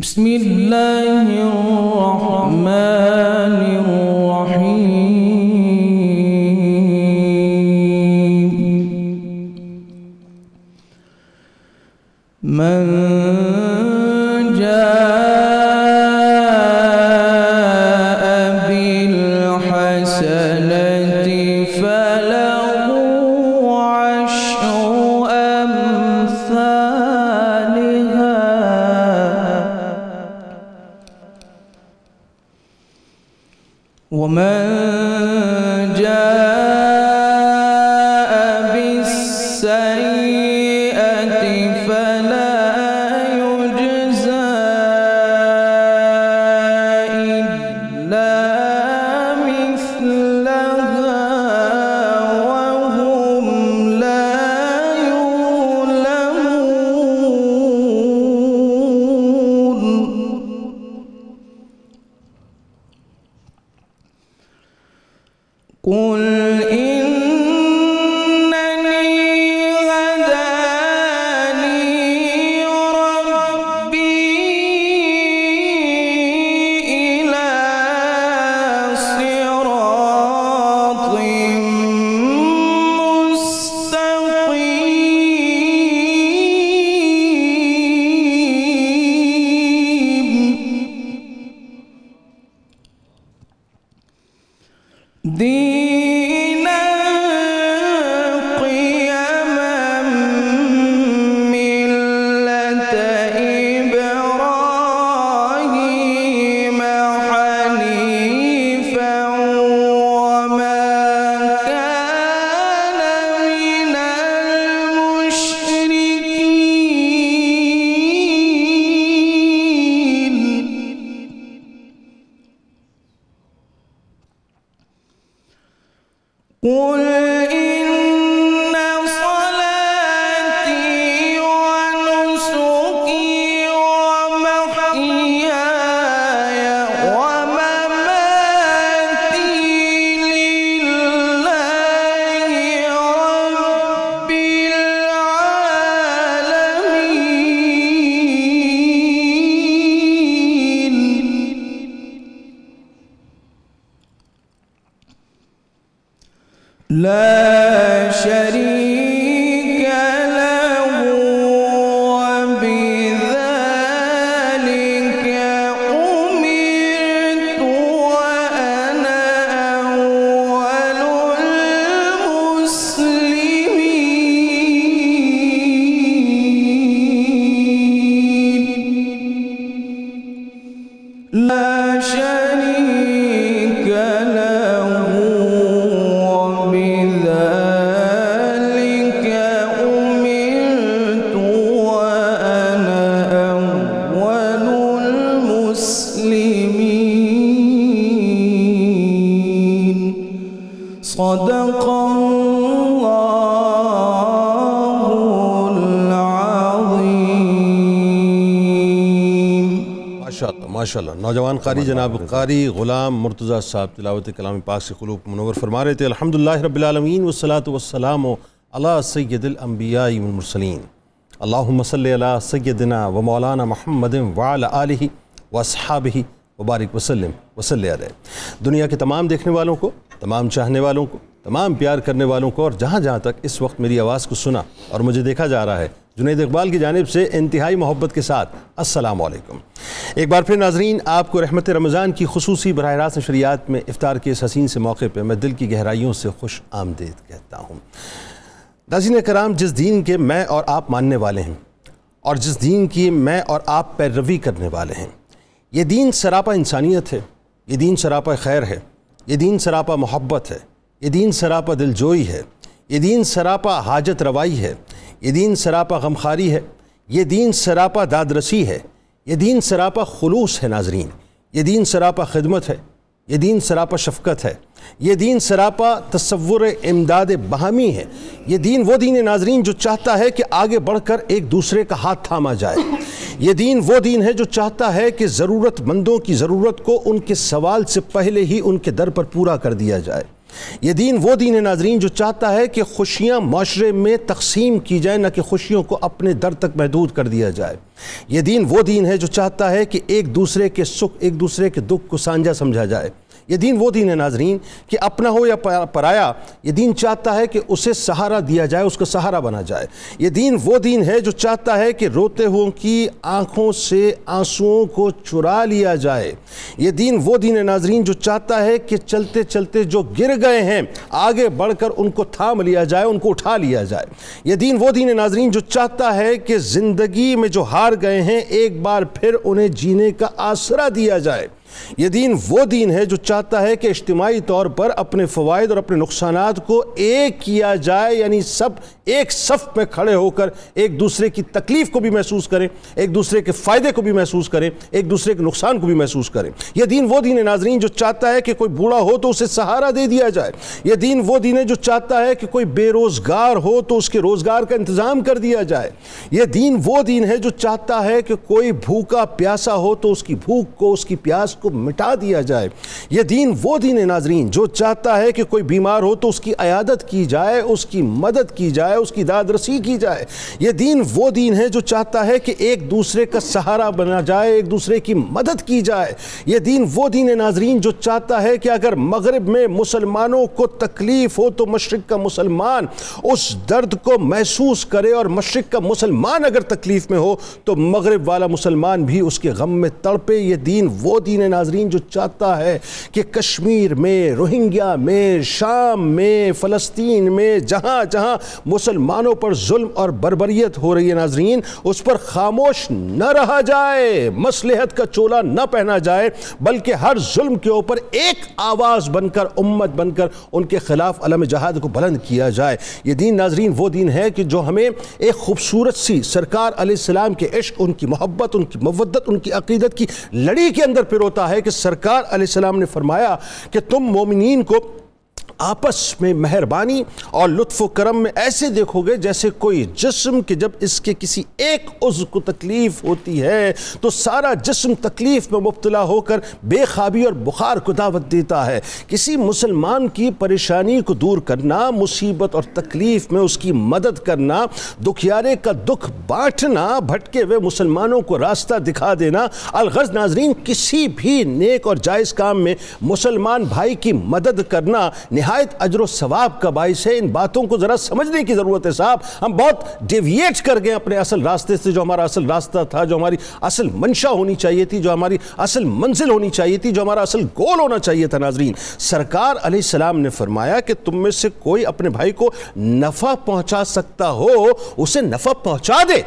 بسم الله الرحمن الرحيم من جاء بالحسنة فله عشر أمثالها ومن جاء بالسيئة فلا يجزى إلا مثلها وهم لا يظلمون قل إنني هداني ربي إلى صراط مستقيم دينا قيما ملة إبراهيم حنيفا وما كان من المشركين قل إن صلاتي ونسكي ومحياي ومماتي لله رب العالمين لا شريك له وبذلك أمرت وأنا أول المسلمين لا شريك له وبذلك أمرت وأنا أول المسلمين صدق الله العظيم ماشاءاللہ نوجوان قاری جناب قاری غلام مرتضیٰ صاحب تلاوت کلام پاک سے قلوب منور فرما رہے تھے۔ الحمدللہ رب العالمین والصلاة والسلام علی سید الانبیاء والمرسلین اللہم صلی علی سیدنا و مولانا محمد وعلی آلہ واصحابہ وبارک وسلم وصلی علیہ۔ دنیا کے تمام دیکھنے والوں کو، تمام چاہنے والوں کو، تمام پیار کرنے والوں کو اور جہاں جہاں تک اس وقت میری آواز کو سنا اور مجھے دیکھا جا رہا ہے، جنید اقبال کی جانب سے انتہائی محبت کے ساتھ السلام علیکم۔ ایک بار پھر ناظرین، آپ کو رحمت رمضان کی خصوصی براہ راست نشریات میں افطار کے اس حسین سے موقع پہ میں دل کی گہرائیوں سے خوش آمدید کہتا ہوں۔ ناظرین کرام، جس دین کے میں اور آپ ماننے والے ہیں اور جس دین کی میں اور آپ پیروی کرنے والے ہیں، یہ دین سراپا انسانیت ہے، یہ دین سراپا خیر ہے، یہ دین سراپا محبت ہے، یہ دین سراپا دلجوئی ہے، یہ دین سراپا حاجت روائی ہے، یہ دین سراپا غمخواری ہے، یہ دین سراپا دادرسی ہے، یہ دین سراپا خلوص ہے ناظرین، یہ دین سراپا خدمت ہے، یہ دین سراپا شفقت ہے، یہ دین سراپا تصور امداد باہمی ہے۔ یہ دین وہ دین ہے ناظرین جو چاہتا ہے کہ آگے بڑھ کر ایک دوسرے کا ہاتھ تھاما جائے۔ یہ دین وہ دین ہے جو چاہتا ہے کہ ضرورت مندوں کی ضرورت کو ان کے سوال سے پہلے ہی ان کے در پر پورا کر دیا جائے۔ یہ دین وہ دین ہے ناظرین جو چاہتا ہے کہ خوشیاں معاشرے میں تقسیم کی جائیں، نہ کہ خوشیوں کو اپنے در تک محدود کر دیا جائے۔ یہ دین وہ دین ہے جو چاہتا ہے کہ ایک دوسرے کے سکھ ایک دوسرے کے دکھ کو سانجھا سمجھا جائے۔ یہ دین وہ دین ہے ناظرین کہ اپنا ہو یا پرایا، یہ دین چاہتا ہے کہ اسے سہارا دیا جائے، اس کا سہارا بنا جائے۔ یہ دین وہ دین ہے جو چاہتا ہے کہ روتے ہوں کی آنکھوں سے آنسوؤں کو چرا لیا جائے۔ یہ دین وہ دین ہے ناظرین جو چاہتا ہے کہ چلتے چلتے جو گر گئے ہیں آگے بڑھ کر ان کو تھام لیا جائے، ان کو اٹھا لیا جائے۔ یہ دین وہ دین ہے ناظرین جو چاہتا ہے کہ زندگی میں جو ہار گئے ہیں ایک بار پھر انہیں جینے کا آسرا دیا جائے۔ یہ دین وہ دین ہے جو چاہتا ہے کہ اجتماعی طور پر اپنے فوائد اور اپنے نقصانات کو ایک کیا جائے، یعنی سب ایک صف میں کھڑے ہو کر ایک دوسرے کی تکلیف کو بھی محسوس کریں، ایک دوسرے کے فائدے کو بھی محسوس کریں، ایک دوسرے کے نقصان کو بھی محسوس کریں۔ یہ دین وہ دین ہے ناظرین جو چاہتا ہے کہ کوئی بوڑھا ہو تو اسے سہارا دے دیا جائے۔ یہ دین وہ دین ہے جو چاہتا ہے کہ کوئی بے روزگار ہو تو اس کے روزگار کا انتظام کر دیا جائے۔ یہ دین وہ دین ہے جو چاہتا ہے کہ کوئی بھوکا پیاسا ہو تو اس کی بھوک کو، اس کی پیاس کو مٹا دیا جائے۔ یہ دین وہ دین ہے ناظرین جو چاہتا ہے کہ کوئی بیمار ہو تو اس کی عیادت کی جائے، اس کی مدد کی جائے، اس کی داد رسی کی جائے۔ یہ دین وہ دین ہے جو چاہتا ہے کہ ایک دوسرے کا سہارا بنا جائے، ایک دوسرے کی مدد کی جائے۔ یہ دین وہ دین ہے ناظرین جو چاہتا ہے کہ اگر مغرب میں مسلمانوں کو تکلیف ہو تو مشرق کا مسلمان اس درد کو محسوس کرے، اور مشرق کا مسلمان اگر تکلیف میں ہو تو مغرب والا مسلمان بھی اس کے غم میں تڑپے۔ یہ دین وہ دین ہے ناظرین جو چاہتا ہے کہ کشمیر میں، روہنگیا میں، شام میں، فلسطین میں، جہاں جہاں مسلمانوں پر ظلم اور بربریت ہو رہی ہے ناظرین، اس پر خاموش نہ رہا جائے، مصلحت کا چولا نہ پہنا جائے، بلکہ ہر ظلم کے اوپر ایک آواز بن کر، امت بن کر ان کے خلاف علم جہاد کو بلند کیا جائے۔ یہ دین ناظرین وہ دین ہے کہ جو ہمیں ایک خوبصورت سی سرکار علیہ السلام کے عشق، ان کی محبت، ان کی مودت، ان کی عقیدت کی لڑی کے اندر پروتا ہے کہ سرکار علیہ السلام نے فرمایا کہ تم مومنین کو آپس میں مہربانی اور لطف و کرم میں ایسے دیکھو گے جیسے کوئی جسم کہ جب اس کے کسی ایک عضو کو تکلیف ہوتی ہے تو سارا جسم تکلیف میں مبتلا ہو کر بے خوابی اور بخار کو دعوت دیتا ہے۔ کسی مسلمان کی پریشانی کو دور کرنا، مصیبت اور تکلیف میں اس کی مدد کرنا، دکھیارے کا دکھ بانٹنا، بھٹکے ہوئے مسلمانوں کو راستہ دکھا دینا، الغرض ناظرین کسی بھی نیک اور جائز کام میں مسلمان بھائی کی مدد کرنا نہایت اجر و ثواب کا باعث ہے۔ ان باتوں کو ذرا سمجھنے کی ضرورت ہے صاحب۔ ہم بہت ڈیویٹ کر گئے اپنے اصل راستے سے، جو ہمارا اصل راستہ تھا، جو ہماری اصل منشا ہونی چاہیے تھی، جو ہماری اصل منزل ہونی چاہیے تھی، جو ہمارا اصل گول ہونا چاہیے تھا۔ ناظرین سرکار علیہ السلام نے فرمایا کہ تم میں سے کوئی اپنے بھائی کو نفع پہنچا سکتا ہو اسے نفع پہنچا دے،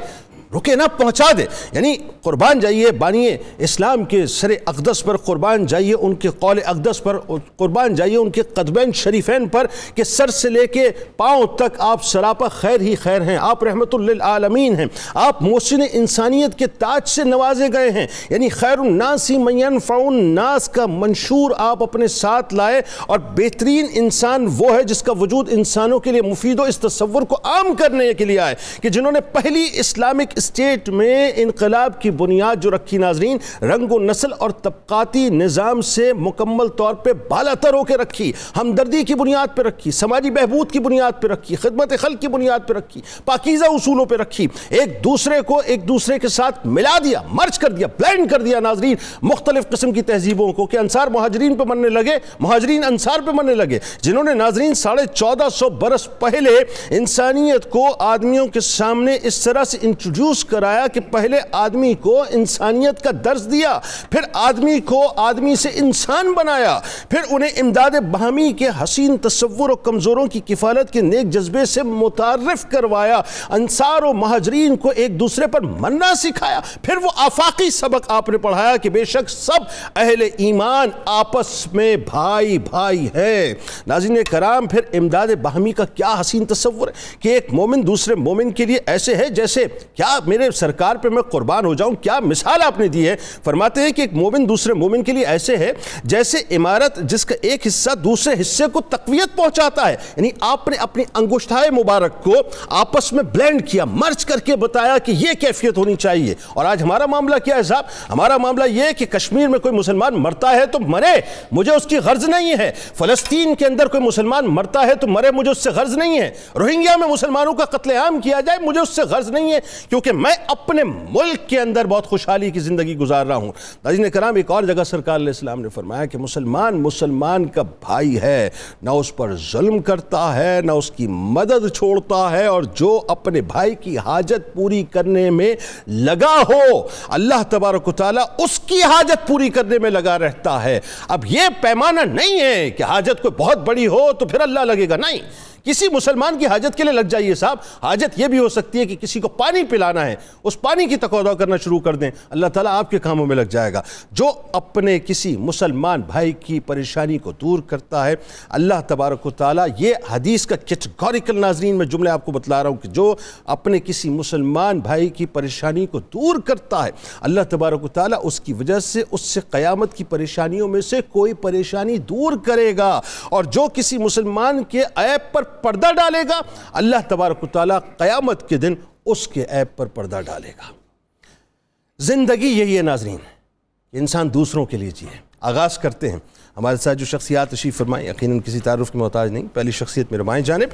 رکے نہ پہنچا دے۔ یعنی قربان جائیے بانی اسلام کے سر اقدس پر، قربان جائیے ان کے قول اقدس پر، قربان جائیے ان کے قدمین شریفین پر کہ سر سے لے کے پاؤں تک آپ سراپا خیر ہی خیر ہیں، آپ رحمت للعالمین ہیں، آپ محسن انسانیت کے تاج سے نوازے گئے ہیں۔ یعنی خیر الناس من ينفع الناس کا منشور آپ اپنے ساتھ لائے، اور بہترین انسان وہ ہے جس کا وجود انسانوں کے لیے مفید ہو۔ اس تصور کو عام کرنے کے لیے آئے کہ جنہوں نے پہلی اسلامک اسٹیٹ میں انقلاب کی بنیاد جو رکھی ناظرین، رنگ و نسل اور طبقاتی نظام سے مکمل طور پہ بالاتر ہو کے رکھی، ہمدردی کی بنیاد پہ رکھی، سماجی بہبود کی بنیاد پہ رکھی، خدمت خلق کی بنیاد پہ رکھی، پاکیزہ اصولوں پہ رکھی، ایک دوسرے کو ایک دوسرے کے ساتھ ملا دیا، مرج کر دیا، بلینڈ کر دیا ناظرین مختلف قسم کی تہذیبوں کو، کہ انصار مہاجرین پہ مننے لگے، مہاجرین انصار پہ مننے لگے، جنہوں نے ناظرین 1450 برس پہلے انسانیت کو آدمیوں کے سامنے اس طرح سے انٹروڈیوس کرایا کہ پہلے آدمی کو انسانیت کا درس دیا، پھر آدمی کو آدمی سے انسان بنایا، پھر انہیں امداد باہمی کے حسین تصور و کمزوروں کی کفالت کے نیک جذبے سے متعارف کروایا، انصار و مہاجرین کو ایک دوسرے پر مننا سکھایا، پھر وہ آفاقی سبق آپ نے پڑھایا کہ بے شک سب اہل ایمان آپس میں بھائی بھائی ہے۔ ناظرین کرام پھر امداد باہمی کا کیا حسین تصور ہے کہ ایک مومن دوسرے مومن کے لیے ایسے ہے جیسے کیا میرے سرکار پہ میں قربان ہو جاؤں, کیا مثال آپ نے دی ہے. فرماتے ہیں کہ ایک مومن دوسرے مومن کے لیے ایسے ہے جیسے عمارت جس کا ایک حصہ دوسرے حصے کو تقویت پہنچاتا ہے. یعنی آپ نے اپنی انگشتائے مبارک کو آپس میں بلینڈ کیا, مرج کر کے بتایا کہ یہ کیفیت ہونی چاہیے. اور آج ہمارا معاملہ کیا ہے صاحب؟ ہمارا معاملہ یہ ہے کہ کشمیر میں کوئی مسلمان مرتا ہے تو مرے, مجھے اس کی غرض نہیں ہے. فلسطین کے اندر کوئی مسلمان مرتا ہے تو مرے, مجھے اس سے غرض نہیں ہے. روہنگیا میں مسلمانوں کا قتل عام کیا جائے, مجھے اس سے غرض نہیں ہے, کیونکہ میں اپنے ملک کے اندر بہت خوشحالی کی زندگی گزار رہا ہوں. ناظرین کرام, ایک اور جگہ سرکار علیہ السلام نے فرمایا کہ مسلمان کا بھائی ہے, نہ اس پر ظلم کرتا ہے, نہ اس کی مدد چھوڑتا ہے, اور جو اپنے بھائی کی حاجت پوری کرنے میں لگا ہو اللہ تبارک و تعالیٰ اس کی حاجت پوری کرنے میں لگا رہتا ہے. اب یہ پیمانہ نہیں ہے کہ حاجت کوئی بہت بڑی ہو تو پھر اللہ لگے گا, نہیں. کسی مسلمان کی حاجت کے لیے لگ جائیے صاحب. حاجت یہ بھی ہو سکتی ہے کہ کسی کو پانی پلانا ہے, اس پانی کی تقاضا کرنا شروع کر دیں, اللہ تعالیٰ آپ کے کاموں میں لگ جائے گا. جو اپنے کسی مسلمان بھائی کی پریشانی کو دور کرتا ہے اللہ تبارک و تعالیٰ, یہ حدیث کا کیٹیگوریکل ناظرین میں جملے آپ کو بتلا رہا ہوں کہ جو اپنے کسی مسلمان بھائی کی پریشانی کو دور کرتا ہے اللہ تبارک و تعالیٰ اس کی وجہ سے اس سے قیامت کی پریشانیوں میں سے کوئی پریشانی دور کرے گا. اور جو کسی مسلمان کے عیب پر پردہ ڈالے گا اللہ تبارک و تعالیٰ قیامت کے دن اس کے عیب پر پردہ ڈالے گا. زندگی یہی ہے ناظرین, انسان دوسروں کے لیے جیے. آغاز کرتے ہیں. ہمارے ساتھ جو شخصیات تشریف فرمائیں یقیناً کسی تعارف کی محتاج نہیں. پہلی شخصیت میرے بائیں جانب,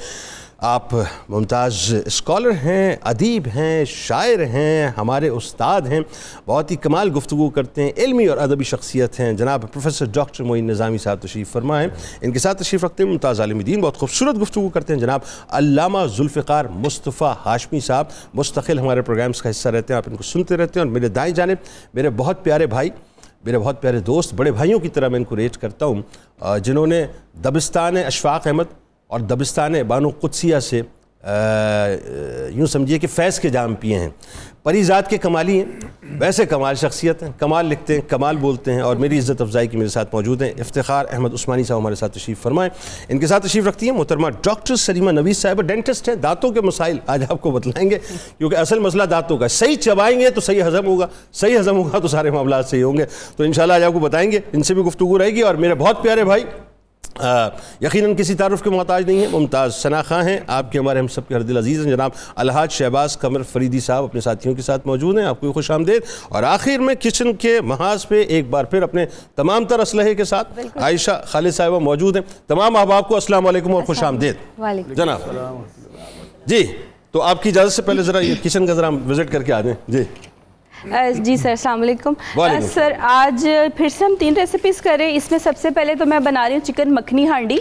آپ ممتاز اسکالر ہیں, ادیب ہیں, شاعر ہیں, ہمارے استاد ہیں, بہت ہی کمال گفتگو کرتے ہیں, علمی اور ادبی شخصیت ہیں. جناب پروفیسر ڈاکٹر معین نظامی صاحب تشریف فرمائیں. ان کے ساتھ تشریف رکھتے ہیں ممتاز عالم دین, بہت خوبصورت گفتگو کرتے ہیں جناب علامہ ذوالفقار مصطفیٰ ہاشمی صاحب, مستقل ہمارے پروگرامز کا حصہ رہتے ہیں, آپ ان کو سنتے رہتے ہیں. اور میرے دائیں جانب میرے بہت پیارے بھائی, میرے بہت پیارے دوست, بڑے بھائیوں کی طرح میں ان کو ریٹ کرتا ہوں, جنہوں نے دبستان اشفاق احمد اور دبستان بانو قدسیہ سے یوں سمجھیے کہ فیض کے جام پیے ہیں. پری ذات کے کمالی ہیں, ویسے کمال شخصیت ہیں, کمال لکھتے ہیں, کمال بولتے ہیں, اور میری عزت افزائی کی میرے ساتھ موجود ہیں. افتخار احمد عثمانی صاحب ہمارے ساتھ تشریف فرمائیں. ان کے ساتھ تشریف رکھتی ہیں محترمہ ڈاکٹر سلیمہ نویس صاحبہ, ڈینٹسٹ ہیں, دانتوں کے مسائل آج آپ کو بتلائیں گے, کیونکہ اصل مسئلہ دانتوں کا. صحیح چبائیں گے تو صحیح ہضم ہوگا, صحیح ہضم ہوگا تو سارے معاملات صحیح ہوں گے. تو انشاءاللہ آج آپ کو بتائیں گے, ان سے بھی گفتگو رہے گی. اور میرے بہت پیارے بھائی یقیناً کسی تعارف کے محتاج نہیں ہیں, ممتاز ثنا خاں ہیں, آپ کے ہمارے ہم سب کے ہر دل عزیز ہیں. جناب الحاج شہباز قمر فریدی صاحب اپنے ساتھیوں کے ساتھ موجود ہیں, آپ کو خوش آمدید. اور آخر میں کچن کے محاذ پہ ایک بار پھر اپنے تمام تر اسلحے کے ساتھ عائشہ خالد صاحبہ موجود ہیں. تمام احباب کو السلام علیکم اور خوش آمدید. جناب جی, تو آپ کی اجازت سے پہلے ذرا یہ کچن کا ذرا وزٹ کر کے آ جائیں. جی سر, السلام علیکم. سر آج پھر سے ہم 3 ریسیپیز کر رہے ہیں. اس میں سب سے پہلے تو میں بنا رہی ہوں چکن مکھنی ہانڈی.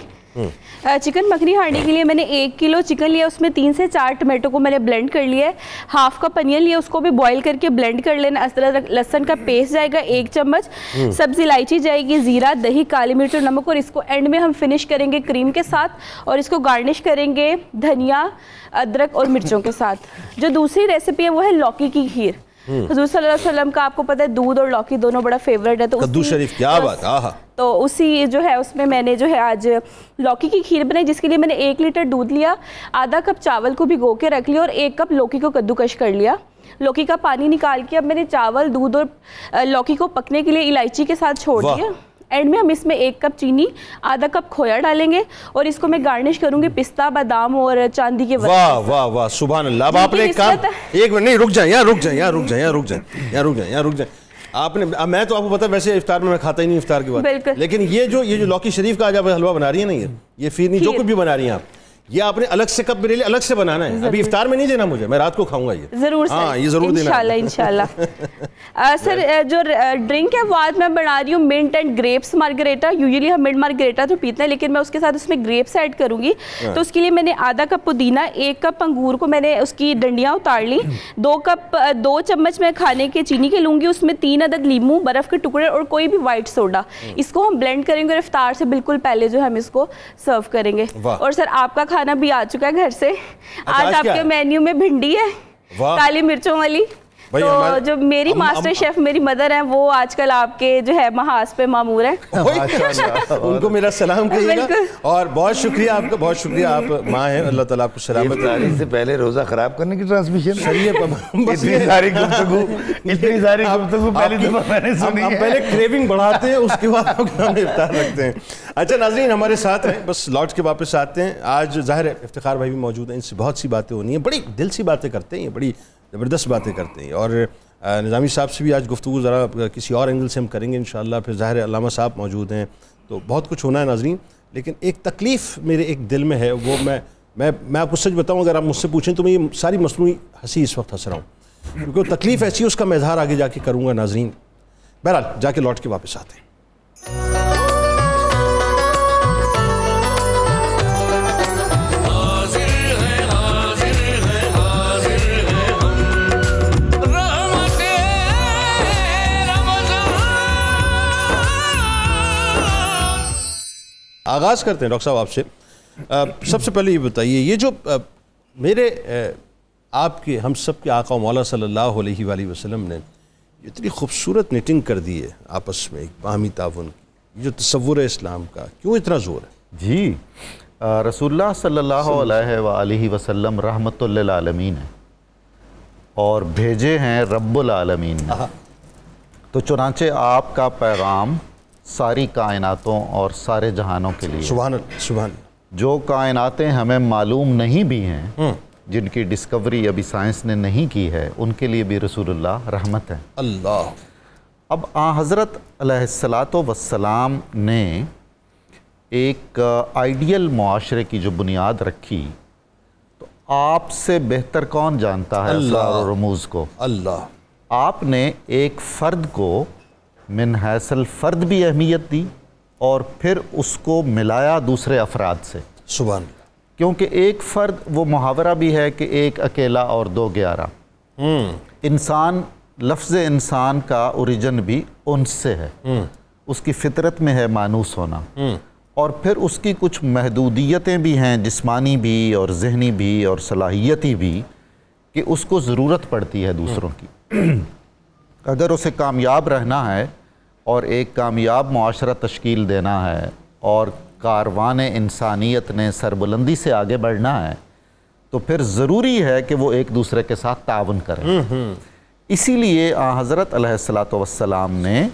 چکن مکھنی ہانڈی کے لیے میں نے 1 کلو چکن لیا, اس میں 3 سے 4 ٹمیٹو کو میں نے بلینڈ کر لیا ہے. ہاف کپ انین لیا, اس کو بھی بوائل کر کے بلینڈ کر لینا. ادرک لہسن کا پیسٹ جائے گا 1 چمچ, سبزی الائچی جائے گی, زیرہ, دہی, کالی مرچ اور نمک. اور اس کو اینڈ میں ہم فنش کریں گے کریم کے ساتھ, اور اس کو گارنش کریں گے دھنیا, ادرک اور مرچوں کے ساتھ. جو دوسری ریسیپی ہے وہ ہے لوکی کی کھیر. حضور صلی اللہ علیہ وسلم کا آپ کو پتہ ہے دودھ اور لوکی دونوں بڑا فیوریٹ ہے. تو کدو شریف, کیا بات, آہا. تو اسی جو ہے اس میں میں نے جو ہے آج لوکی کی کھیر بنائی, جس کے لیے میں نے 1 لیٹر دودھ لیا, آدھا کپ چاول کو بھگو کے رکھ لیا, اور 1 کپ لوکی کو کدوکش کر لیا. لوکی کا پانی نکال کے اب میں نے چاول, دودھ اور لوکی کو پکنے کے لیے الائچی کے ساتھ چھوڑ دیا. اینڈ میں ہم اس میں 1 کپ چینی, آدھا کپ کھویا ڈالیں گے, اور اس کو میں گارنش کروں گی پستہ, بادام اور چاندی کے ورق. واہ واہ واہ, سبحان اللہ. اب آپ نے ایک کام, ایک منٹ نہیں, رک جائیں. آپ نے, میں تو آپ کو پتا ہے ویسے افطار میں کھاتا ہی نہیں افطار کے بعد, لیکن یہ جو لوکی شریف کا آج آپ حلوہ بنا رہی ہیں نا, یہ فیرنی جو کچھ بھی بنا رہی ہیں آپ, یہ آپ نے الگ سے کپ میرے لیے الگ سے بنانا ہے. ابھی افطار میں نہیں دینا مجھے, میں رات کو کھاؤں گا یہ ضرور. ہاں یہ ضرور دینا انشاءاللہ. سر جو ڈرنک ہے وہ آج میں بنا رہی ہوں mint and grapes margarita. Usually ہم منٹ مارگریٹا تو پیتے ہیں, لیکن میں اس کے ساتھ اس میں گریپس ایڈ کروں گی. تو اس کے لیے میں نے آدھا کپ پودینہ, 1 کپ انگور کو میں نے اس کی ڈنڈیاں اتار لی, 2 چمچ میں کھانے کے چینی کے لوں گی, اس میں 3 عدد لیمو, برف کے ٹکڑے اور کوئی بھی وائٹ سوڈا. اس کو ہم بلینڈ کریں گے اور افطار سے بالکل پہلے جو ہم اس کو سرو کریں گے. اور سر آپ کا کھانا بھی آ چکا ہے گھر سے. آج آپ کے مینیو میں بھنڈی ہے, کالی مرچوں والی, تو جو میری ماسٹر شیف میری مدر ہیں وہ آج کل آپ کے جو ہے محاذ پہ معمور ہیں، ان کو میرا سلام کہیے گا، اور بہت شکریہ آپ کا، بہت شکریہ، آپ ماں ہیں، اللہ تعالیٰ آپ کو سلامت افطاری سے پہلے روزہ خراب کرنے کی ٹرانسمیشن، اتنی ساری گفتگو پہلی دفعہ میں نے سنی ہے۔ ہم پہلے کریونگ بڑھاتے ہیں، اس کے بعد ہم افطار رکھتے ہیں۔ اچھا ناظرین ہمارے ساتھ ہیں، بس لوٹ کے واپس آتے ہیں۔ آج ظاہر ہے افتخار بھائی بھی موجود ہیں، ان سے بہت سی باتیں ہونی ہیں، بڑی دل سی باتیں کرتے ہیں، یہ بڑی زبردست باتیں کرتے ہیں، اور نظامی صاحب سے بھی آج گفتگو ذرا کسی اور اینگل سے ہم کریں گے انشاءاللہ۔ پھر ظاہر ہے علامہ صاحب موجود ہیں، تو بہت کچھ ہونا ہے ناظرین، لیکن ایک تکلیف میرے ایک دل میں ہے، وہ میں آپ کو سچ بتاؤں، اگر آپ مجھ سے پوچھیں تو میں یہ ساری مصنوعی ہنسی اس وقت ہنس رہا ہوں، کیونکہ وہ تکلیف ایسی ہے، اس کا میں اظہار آگے جا کے کروں گا ناظرین۔ بہرحال جا کے لوٹ کے واپس آتے ہیں۔ آغاز کرتے ہیں ڈاکٹر صاحب آپ سے۔ سب سے پہلے یہ بتائیے، یہ جو میرے آپ کے ہم سب کے آقا و مولا صلی اللہ علیہ وآلہ وسلم نے اتنی خوبصورت نیٹنگ کر دی ہے آپس میں، ایک باہمی تعاون کی، یہ جو تصور ہے اسلام کا، کیوں اتنا زور ہے؟ جی رسول اللہ صلی اللہ علیہ وآلہ وسلم رحمت للعالمین ہیں اور بھیجے ہیں رب العالمین نے، تو چنانچہ آپ کا پیغام ساری کائناتوں اور سارے جہانوں کے لیے، سبحان اللہ، سبحان اللہ، جو کائناتیں ہمیں معلوم نہیں بھی ہیں، جن کی ڈسکوری ابھی سائنس نے نہیں کی ہے، ان کے لیے بھی رسول اللہ رحمت ہیں۔ اللہ۔ اب حضرت علیہ السلام نے ایک آئیڈیل معاشرے کی جو بنیاد رکھی، تو آپ سے بہتر کون جانتا ہے اسرار و رموز کو؟ اللہ۔ آپ نے ایک فرد کو من حیث الفرد بھی اہمیت دی، اور پھر اس کو ملایا دوسرے افراد سے، سبحان اللہ، کیونکہ ایک فرد، وہ محاورہ بھی ہے کہ ایک اکیلا اور دو گیارہ۔ انسان، لفظ انسان کا اوریجن بھی انس سے ہے، اس کی فطرت میں ہے مانوس ہونا، اور پھر اس کی کچھ محدودیتیں بھی ہیں، جسمانی بھی اور ذہنی بھی اور صلاحیتی بھی، کہ اس کو ضرورت پڑتی ہے دوسروں کی۔ اگر اسے کامیاب رہنا ہے اور ایک کامیاب معاشرہ تشکیل دینا ہے، اور کاروان انسانیت نے سربلندی سے آگے بڑھنا ہے، تو پھر ضروری ہے کہ وہ ایک دوسرے کے ساتھ تعاون کریں۔ اسی لیے حضرت علیہ السلام نے،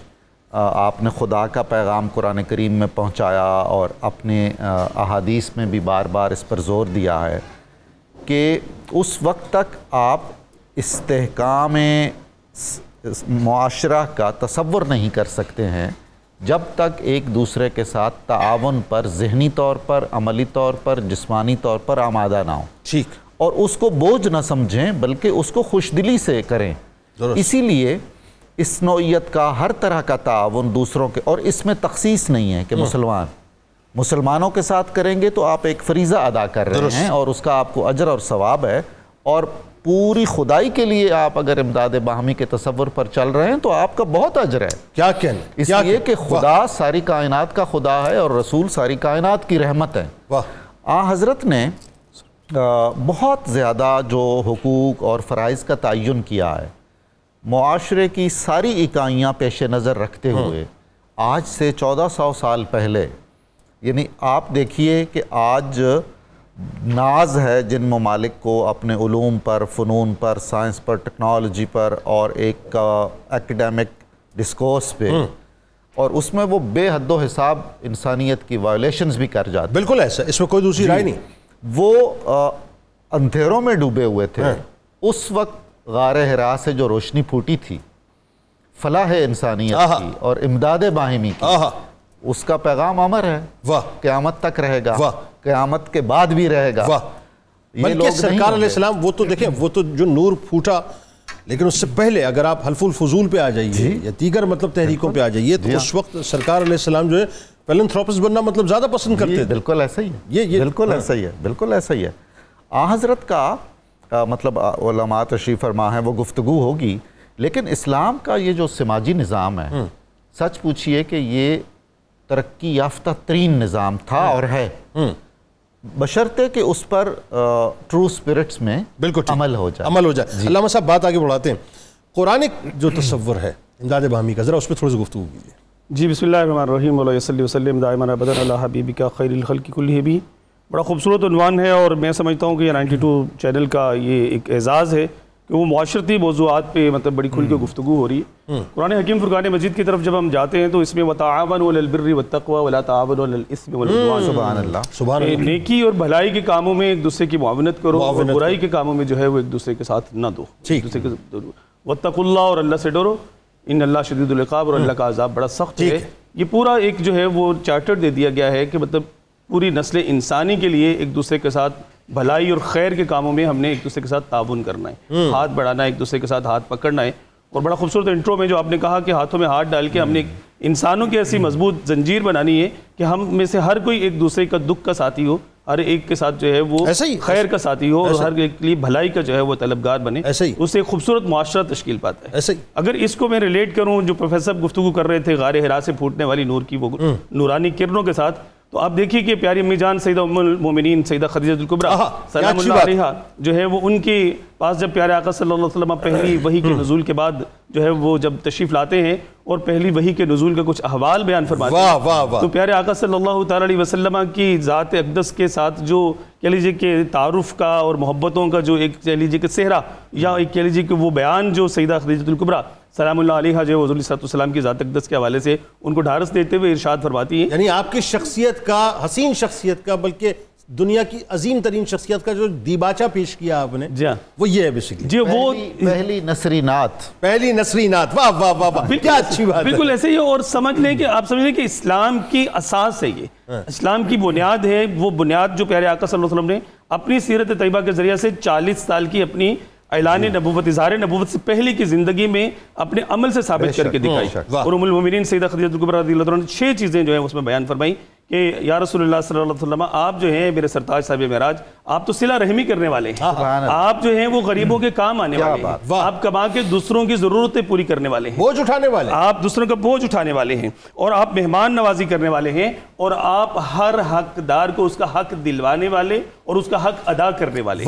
آپ نے خدا کا پیغام قرآن کریم میں پہنچایا، اور اپنے احادیث میں بھی بار بار اس پر زور دیا ہے کہ اس وقت تک آپ استحکام معاشرہ کا تصور نہیں کر سکتے ہیں جب تک ایک دوسرے کے ساتھ تعاون پر ذہنی طور پر، عملی طور پر، جسمانی طور پر آمادہ نہ ہو، ٹھیک، اور اس کو بوجھ نہ سمجھیں بلکہ اس کو خوش دلی سے کریں۔ اسی لیے اس نوعیت کا ہر طرح کا تعاون دوسروں کے، اور اس میں تخصیص نہیں ہے کہ مسلمانوں کے ساتھ کریں گے تو آپ ایک فریضہ ادا کر رہے ہیں، اور اس کا آپ کو اجر اور ثواب ہے، اور پوری خدائی کے لیے آپ اگر امداد باہمی کے تصور پر چل رہے ہیں تو آپ کا بہت اجر ہے۔ کیا کہنا، اس لیے کہ خدا ساری کائنات کا خدا ہے، اور رسول ساری کائنات کی رحمت ہے۔ حضرت نے بہت زیادہ جو حقوق اور فرائض کا تعین کیا ہے، معاشرے کی ساری اکائیاں پیش نظر رکھتے ہوئے، آج سے 1400 سال پہلے، یعنی آپ دیکھیے کہ آج ناز ہے جن ممالک کو اپنے علوم پر، فنون پر، سائنس پر، ٹیکنالوجی پر، اور ایک ایکڈیمک ڈسکورس پہ، اور اس میں وہ بے حد و حساب انسانیت کی وائلیشنز بھی کر جاتے ہیں۔ بالکل ایسا، اس میں کوئی دوسری رائے نہیں۔ وہ اندھیروں میں ڈوبے ہوئے تھے، اس وقت غار حرا سے جو روشنی پھوٹی تھی فلاح انسانیت کی اور امداد باہمی کی، اس کا پیغام امر ہے، قیامت تک رہے گا، قیامت کے بعد بھی رہے گا۔ بلکہ سرکار علیہ السلام، وہ تو دیکھیں، وہ تو جو نور پھوٹا، لیکن اس سے پہلے اگر آپ حلف الفضول پہ آ جائیے یا دیگر مطلب تحریکوں پہ آ جائیے، تو اس وقت سرکار علیہ السلام جو ہے فیلنتھروپسٹ بننا مطلب زیادہ پسند کرتے تھے۔ بالکل ایسا ہی ہے، بالکل ایسا ہی ہے، بالکل ایسا ہی ہے۔ حضرت کا مطلب علماء تشریف فرما ہے، وہ گفتگو ہوگی، لیکن اسلام کا یہ جو سماجی نظام ہے، سچ پوچھئے کہ یہ ترقی یافتہ ترین نظام تھا اور ہے، بشرطے کہ اس پر ٹرو سپرٹس میں عمل ہو جائے۔ علامہ صاحب بات آگے بڑھاتے ہیں۔ قرآنک جو تصور ہے امداد باہمی کا، ذرا اس پہ تھوڑی سی گفتگو کیجیے. جی بسم اللہ الرحمن الرحیم و صلی وسلم دائما ابدا علی حبیبک خیر الخلق کلہ بھی. بڑا خوبصورت عنوان ہے اور میں سمجھتا ہوں کہ یہ 92 چینل کا یہ ایک اعزاز ہے کہ وہ معاشرتی موضوعات پہ مطلب بڑی کھل کے گفتگو ہو رہی ہے. قرآن حکیم فرقان مجید کی طرف جب ہم جاتے ہیں تو اس میں وتعاونوا علی البر والتقوی ولا تعاونوا علی الاثم والعدوان. سبحان اللہ، سبحان اللہ. نیکی اور بھلائی کے کاموں میں ایک دوسرے کی معاونت کرو اور برائی کے کاموں میں جو ہے وہ ایک دوسرے کے ساتھ نہ دو. ایک دوسرے کے واتقوا اللہ، اور اللہ سے ڈرو، ان اللہ شدید العقاب، اور اللہ کا عذاب بڑا سخت ہے. یہ پورا ایک جو ہے وہ چارٹر دے دیا گیا ہے کہ مطلب پوری نسل انسانی کے لیے ایک دوسرے کے ساتھ بھلائی اور خیر کے کاموں میں ہم نے ایک دوسرے کے ساتھ تعاون کرنا ہے، ہاتھ بڑھانا ہے، ایک دوسرے کے ساتھ ہاتھ پکڑنا ہے. اور بڑا خوبصورت انٹرو میں جو آپ نے کہا کہ ہاتھوں میں ہاتھ ڈال کے ہم نے انسانوں کی ایسی مضبوط زنجیر بنانی ہے کہ ہم میں سے ہر کوئی ایک دوسرے کا دکھ کا ساتھی ہو، ہر ایک کے ساتھ جو ہے وہ خیر کا ساتھی ہو، اور ہر ایک کے لیے بھلائی کا جو ہے وہ طلبگار بنے. اس سے ایک خوبصورت معاشرہ تشکیل پاتا ہے. اگر اس کو میں ریلیٹ کروں جو پروفیسر گفتگو کر رہے تھے غار حرا سے پھوٹنے والی نور کی وہ نورانی کرنوں کے ساتھ، تو آپ دیکھیے کہ پیاری امی جان سیدہ ام المومنین سیدہ خدیجہ الکبریٰ سلام اللہ علیہا جو ہے وہ ان کے پاس جب پیارے آقا صلی اللہ علیہ وسلم پہلی وحی کے نزول کے بعد جو ہے وہ جب تشریف لاتے ہیں اور پہلی وحی کے نزول کا کچھ احوال بیان فرماتے ہیں، تو پیارے آقا صلی اللہ تعالیٰ علیہ وسلم کی ذات اقدس کے ساتھ جو کہہ لیجیے کہ تعارف کا اور محبتوں کا جو ایک کہہ لیجیے کہ صحرا یا ایک کہہ لیجیے کہ وہ بیان جو سیدہ خدیجہ الکبریٰ سلام اللہ علیہا جو حضور صلی اللہ علیہ وسلم کی ذات اقدس کے حوالے سے ان کو ڈھارس دیتے ہوئے ارشاد فرماتی ہیں، یعنی آپ کی شخصیت کا، حسین شخصیت کا، بلکہ دنیا کی عظیم ترین شخصیت کا جو دیباچہ پیش کیا آپ نے، وہ یہ ہے بیسیکلی جی وہ پہلی نثری نعت، پہلی نثری نعت. واہ واہ واہ واہ، کیا اچھی بات ہے. بالکل ایسے ہی. اور سمجھ لیں کہ آپ سمجھ لیں کہ اسلام کی اساس ہے، یہ اسلام کی بنیاد ہے. وہ بنیاد جو پیارے آقا صلی اللہ علیہ وسلم نے اپنی سیرت طیبہ کے ذریعے سے 40 سال کی اپنی اعلان نبوت، اظہار نبوت سے پہلے کی زندگی میں اپنے عمل سے ثابت کر کے دکھائی. اور ام المومنین سیدہ خدیجہ الکبریٰ رضی اللہ عنہا نے 6 چیزیں جو ہیں اس میں بیان فرمائی کہ یا رسول اللہ صلی اللہ علیہ وسلم آپ جو ہیں میرے سرتاج صاحب معراج، آپ تو صلہ رحمی کرنے والے ہیں، آپ جو ہیں وہ غریبوں کے کام آنے والے ہیں، آپ کما کے دوسروں کی ضرورتیں پوری کرنے والے ہیں، بوجھ اٹھانے والے، آپ دوسروں کا بوجھ اٹھانے والے ہیں، اور آپ مہمان نوازی کرنے والے ہیں، اور آپ ہر حقدار کو اس کا حق دلوانے والے اور اس کا حق ادا کرنے والے.